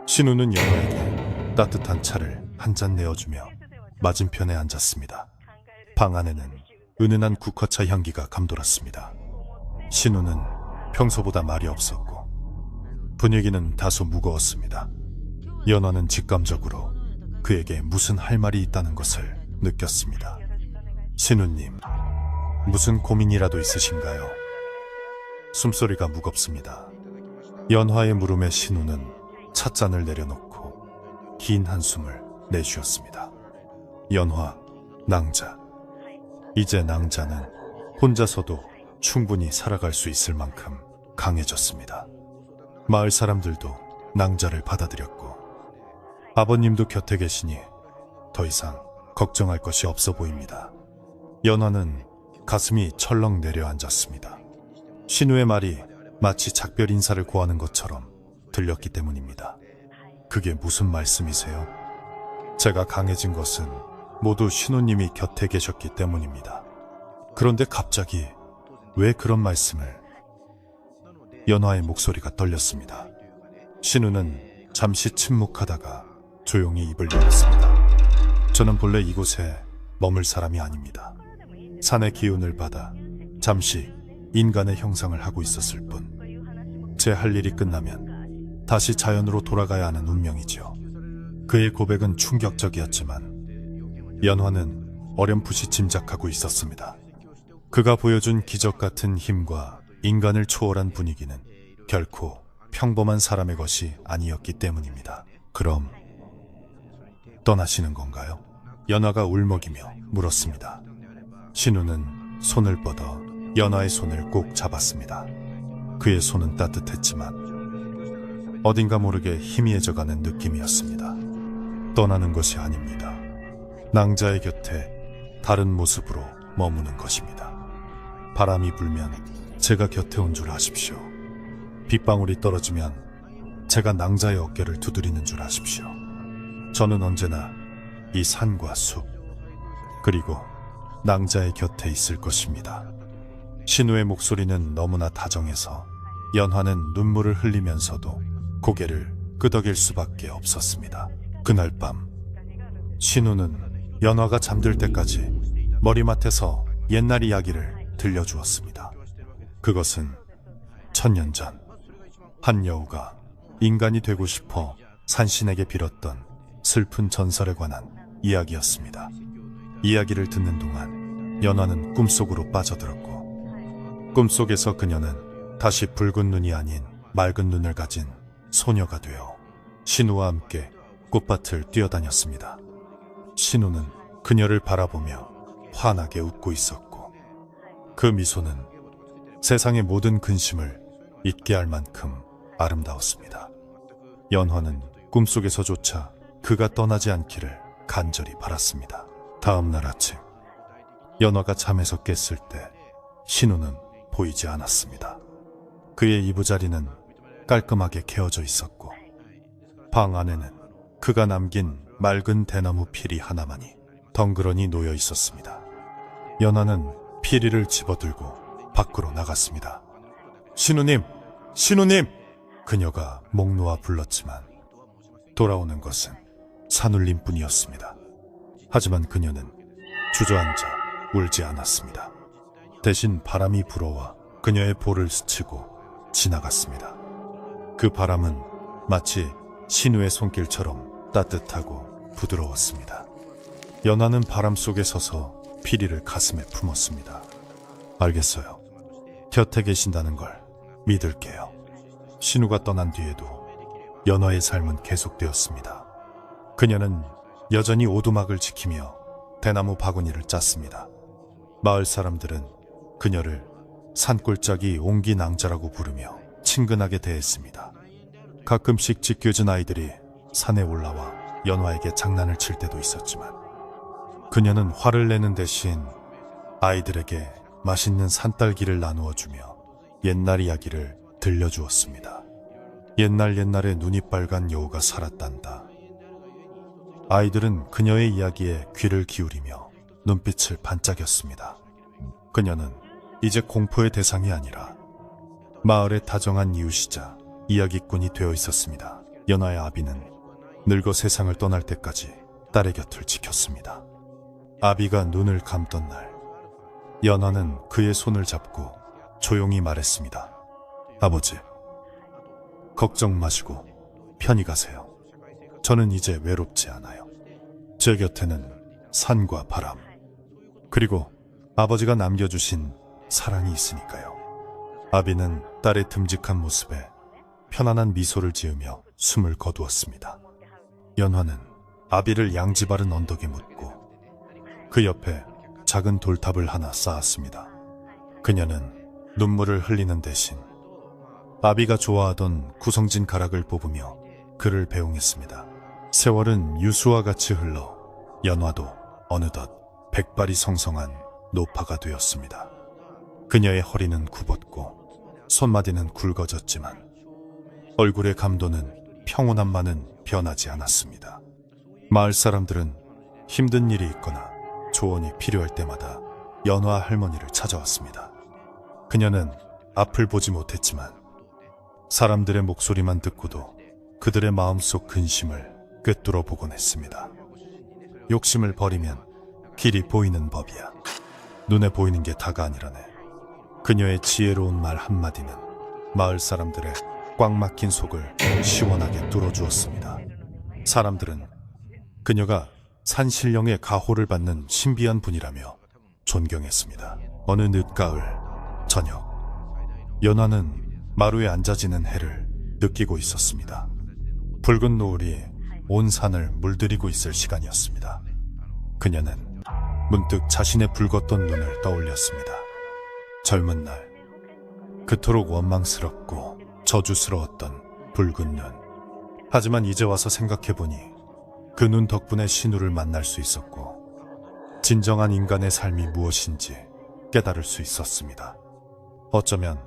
신우는 연화에게 따뜻한 차를 한 잔 내어주며 맞은편에 앉았습니다. 방 안에는 은은한 국화차 향기가 감돌았습니다. 신우는 평소보다 말이 없었고 분위기는 다소 무거웠습니다. 연화는 직감적으로 그에게 무슨 할 말이 있다는 것을 느꼈습니다. 신우님, 무슨 고민이라도 있으신가요? 숨소리가 무겁습니다. 연화의 물음에 신우는 찻잔을 내려놓고 긴 한숨을 내쉬었습니다. 연화, 낭자. 이제 낭자는 혼자서도 충분히 살아갈 수 있을 만큼 강해졌습니다. 마을 사람들도 낭자를 받아들였고 아버님도 곁에 계시니 더 이상 걱정할 것이 없어 보입니다. 연화는 가슴이 철렁 내려앉았습니다. 신우의 말이 마치 작별 인사를 고하는 것처럼 들렸기 때문입니다. 그게 무슨 말씀이세요? 제가 강해진 것은 모두 신우님이 곁에 계셨기 때문입니다. 그런데 갑자기 왜 그런 말씀을? 연화의 목소리가 떨렸습니다. 신우는 잠시 침묵하다가 조용히 입을 열었습니다. 저는 본래 이곳에 머물 사람이 아닙니다. 산의 기운을 받아 잠시 인간의 형상을 하고 있었을 뿐 제 할 일이 끝나면 다시 자연으로 돌아가야 하는 운명이지요. 그의 고백은 충격적이었지만 연화는 어렴풋이 짐작하고 있었습니다. 그가 보여준 기적 같은 힘과 인간을 초월한 분위기는 결코 평범한 사람의 것이 아니었기 때문입니다. 그럼 떠나시는 건가요? 연화가 울먹이며 물었습니다. 신우는 손을 뻗어 연화의 손을 꼭 잡았습니다. 그의 손은 따뜻했지만 어딘가 모르게 희미해져가는 느낌이었습니다. 떠나는 것이 아닙니다. 낭자의 곁에 다른 모습으로 머무는 것입니다. 바람이 불면 제가 곁에 온 줄 아십시오. 빗방울이 떨어지면 제가 낭자의 어깨를 두드리는 줄 아십시오. 저는 언제나 이 산과 숲 그리고 낭자의 곁에 있을 것입니다. 신우의 목소리는 너무나 다정해서 연화는 눈물을 흘리면서도 고개를 끄덕일 수밖에 없었습니다. 그날 밤 신우는 연화가 잠들 때까지 머리맡에서 옛날 이야기를 들려주었습니다. 그것은 1000년 전 한 여우가 인간이 되고 싶어 산신에게 빌었던 슬픈 전설에 관한 이야기였습니다. 이야기를 듣는 동안 연화는 꿈속으로 빠져들었고, 꿈속에서 그녀는 다시 붉은 눈이 아닌 맑은 눈을 가진 소녀가 되어 신우와 함께 꽃밭을 뛰어다녔습니다. 신우는 그녀를 바라보며 환하게 웃고 있었고, 그 미소는 세상의 모든 근심을 잊게 할 만큼 아름다웠습니다. 연화는 꿈속에서조차 그가 떠나지 않기를 간절히 바랐습니다. 다음 날 아침, 연화가 잠에서 깼을 때 신우는 보이지 않았습니다. 그의 이부자리는 깔끔하게 개어져 있었고, 방 안에는 그가 남긴 맑은 대나무 피리 하나만이 덩그러니 놓여 있었습니다. 연화는 피리를 집어들고 밖으로 나갔습니다. 신우님! 신우님! 그녀가 목 놓아 불렀지만 돌아오는 것은 산울림뿐이었습니다. 하지만 그녀는 주저앉아 울지 않았습니다. 대신 바람이 불어와 그녀의 볼을 스치고 지나갔습니다. 그 바람은 마치 신우의 손길처럼 따뜻하고 부드러웠습니다. 연화는 바람 속에 서서 피리를 가슴에 품었습니다. 알겠어요. 곁에 계신다는 걸 믿을게요. 신우가 떠난 뒤에도 연화의 삶은 계속되었습니다. 그녀는 여전히 오두막을 지키며 대나무 바구니를 짰습니다. 마을 사람들은 그녀를 산골짜기 옹기낭자라고 부르며 친근하게 대했습니다. 가끔씩 찢겨진 아이들이 산에 올라와 연화에게 장난을 칠 때도 있었지만, 그녀는 화를 내는 대신 아이들에게 맛있는 산딸기를 나누어 주며 옛날 이야기를 들려주었습니다. 옛날에 눈이 빨간 여우가 살았단다. 아이들은 그녀의 이야기에 귀를 기울이며 눈빛을 반짝였습니다. 그녀는 이제 공포의 대상이 아니라 마을의 다정한 이웃이자 이야기꾼이 되어 있었습니다. 연화의 아비는 늙어 세상을 떠날 때까지 딸의 곁을 지켰습니다. 아비가 눈을 감던 날, 연화는 그의 손을 잡고 조용히 말했습니다. 아버지, 걱정 마시고 편히 가세요. 저는 이제 외롭지 않아요. 제 곁에는 산과 바람, 그리고 아버지가 남겨주신 사랑이 있으니까요. 아비는 딸의 듬직한 모습에 편안한 미소를 지으며 숨을 거두었습니다. 연화는 아비를 양지 바른 언덕에 묻고 그 옆에 작은 돌탑을 하나 쌓았습니다. 그녀는 눈물을 흘리는 대신 아비가 좋아하던 구성진 가락을 뽑으며 그를 배웅했습니다. 세월은 유수와 같이 흘러 연화도 어느덧 백발이 성성한 노파가 되었습니다. 그녀의 허리는 굽었고 손마디는 굵어졌지만 얼굴의 감도는 평온함만은 변하지 않았습니다. 마을 사람들은 힘든 일이 있거나 조언이 필요할 때마다 연화 할머니를 찾아왔습니다. 그녀는 앞을 보지 못했지만 사람들의 목소리만 듣고도 그들의 마음속 근심을 꿰뚫어 보곤 했습니다. 욕심을 버리면 길이 보이는 법이야. 눈에 보이는 게 다가 아니라네. 그녀의 지혜로운 말 한마디는 마을 사람들의 꽉 막힌 속을 시원하게 뚫어주었습니다. 사람들은 그녀가 산신령의 가호를 받는 신비한 분이라며 존경했습니다. 어느 늦가을 저녁, 연화는 마루에 앉아지는 해를 느끼고 있었습니다. 붉은 노을이 온 산을 물들이고 있을 시간이었습니다. 그녀는 문득 자신의 붉었던 눈을 떠올렸습니다. 젊은 날, 그토록 원망스럽고 저주스러웠던 붉은 눈. 하지만 이제 와서 생각해보니 그 눈 덕분에 신우를 만날 수 있었고 진정한 인간의 삶이 무엇인지 깨달을 수 있었습니다. 어쩌면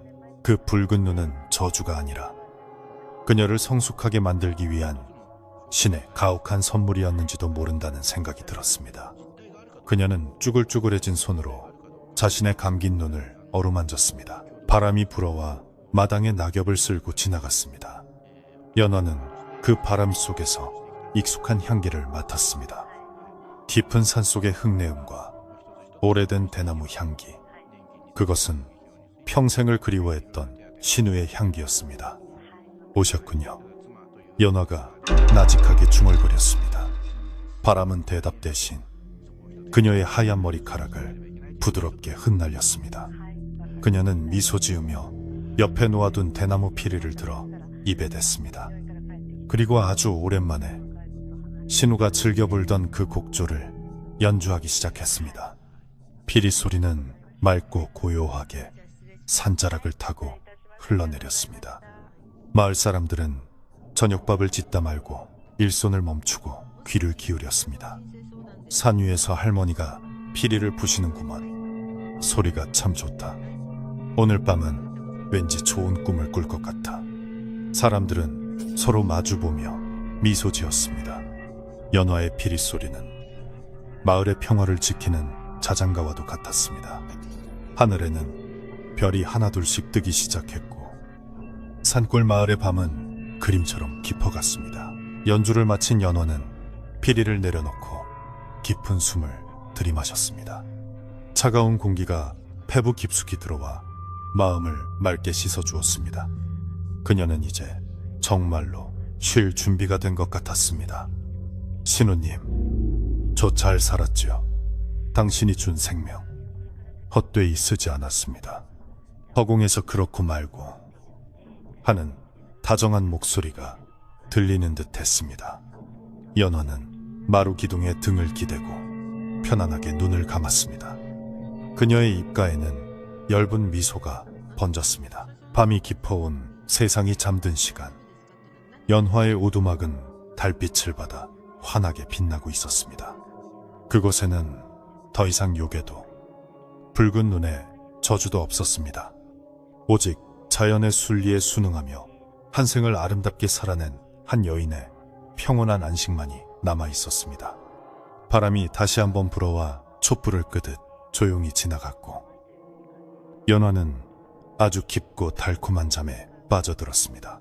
그 붉은 눈은 저주가 아니라 그녀를 성숙하게 만들기 위한 신의 가혹한 선물이었는지도 모른다는 생각이 들었습니다. 그녀는 쭈글쭈글해진 손으로 자신의 감긴 눈을 어루만졌습니다. 바람이 불어와 마당에 낙엽을 쓸고 지나갔습니다. 연화는 그 바람 속에서 익숙한 향기를 맡았습니다. 깊은 산속의 흙내음과 오래된 대나무 향기. 그것은 평생을 그리워했던 신우의 향기였습니다. 오셨군요. 연화가 나직하게 중얼거렸습니다. 바람은 대답 대신 그녀의 하얀 머리카락을 부드럽게 흩날렸습니다. 그녀는 미소 지으며 옆에 놓아둔 대나무 피리를 들어 입에 댔습니다. 그리고 아주 오랜만에 신우가 즐겨 불던 그 곡조를 연주하기 시작했습니다. 피리 소리는 맑고 고요하게 산자락을 타고 흘러내렸습니다. 마을 사람들은 저녁밥을 짓다 말고 일손을 멈추고 귀를 기울였습니다. 산 위에서 할머니가 피리를 부시는구먼. 소리가 참 좋다. 오늘 밤은 왠지 좋은 꿈을 꿀 것 같아. 사람들은 서로 마주보며 미소 지었습니다. 연화의 피리 소리는 마을의 평화를 지키는 자장가와도 같았습니다. 하늘에는 별이 하나둘씩 뜨기 시작했고 산골 마을의 밤은 그림처럼 깊어갔습니다. 연주를 마친 연화는 피리를 내려놓고 깊은 숨을 들이마셨습니다. 차가운 공기가 폐부 깊숙이 들어와 마음을 맑게 씻어주었습니다. 그녀는 이제 정말로 쉴 준비가 된 것 같았습니다. 신우님, 저 잘 살았지요. 당신이 준 생명 헛되이 쓰지 않았습니다. 허공에서 그렇고 말고 하는 다정한 목소리가 들리는 듯 했습니다. 연화는 마루 기둥에 등을 기대고 편안하게 눈을 감았습니다. 그녀의 입가에는 엷은 미소가 번졌습니다. 밤이 깊어온 세상이 잠든 시간, 연화의 오두막은 달빛을 받아 환하게 빛나고 있었습니다. 그곳에는 더 이상 요괴도 붉은 눈에 저주도 없었습니다. 오직 자연의 순리에 순응하며 한 생을 아름답게 살아낸 한 여인의 평온한 안식만이 남아 있었습니다. 바람이 다시 한번 불어와 촛불을 끄듯 조용히 지나갔고 연화는 아주 깊고 달콤한 잠에 빠져들었습니다.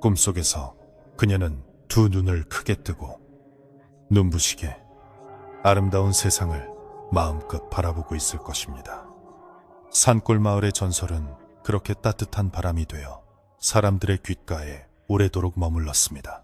꿈속에서 그녀는 두 눈을 크게 뜨고 눈부시게 아름다운 세상을 마음껏 바라보고 있을 것입니다. 산골 마을의 전설은 그렇게 따뜻한 바람이 되어 사람들의 귓가에 오래도록 머물렀습니다.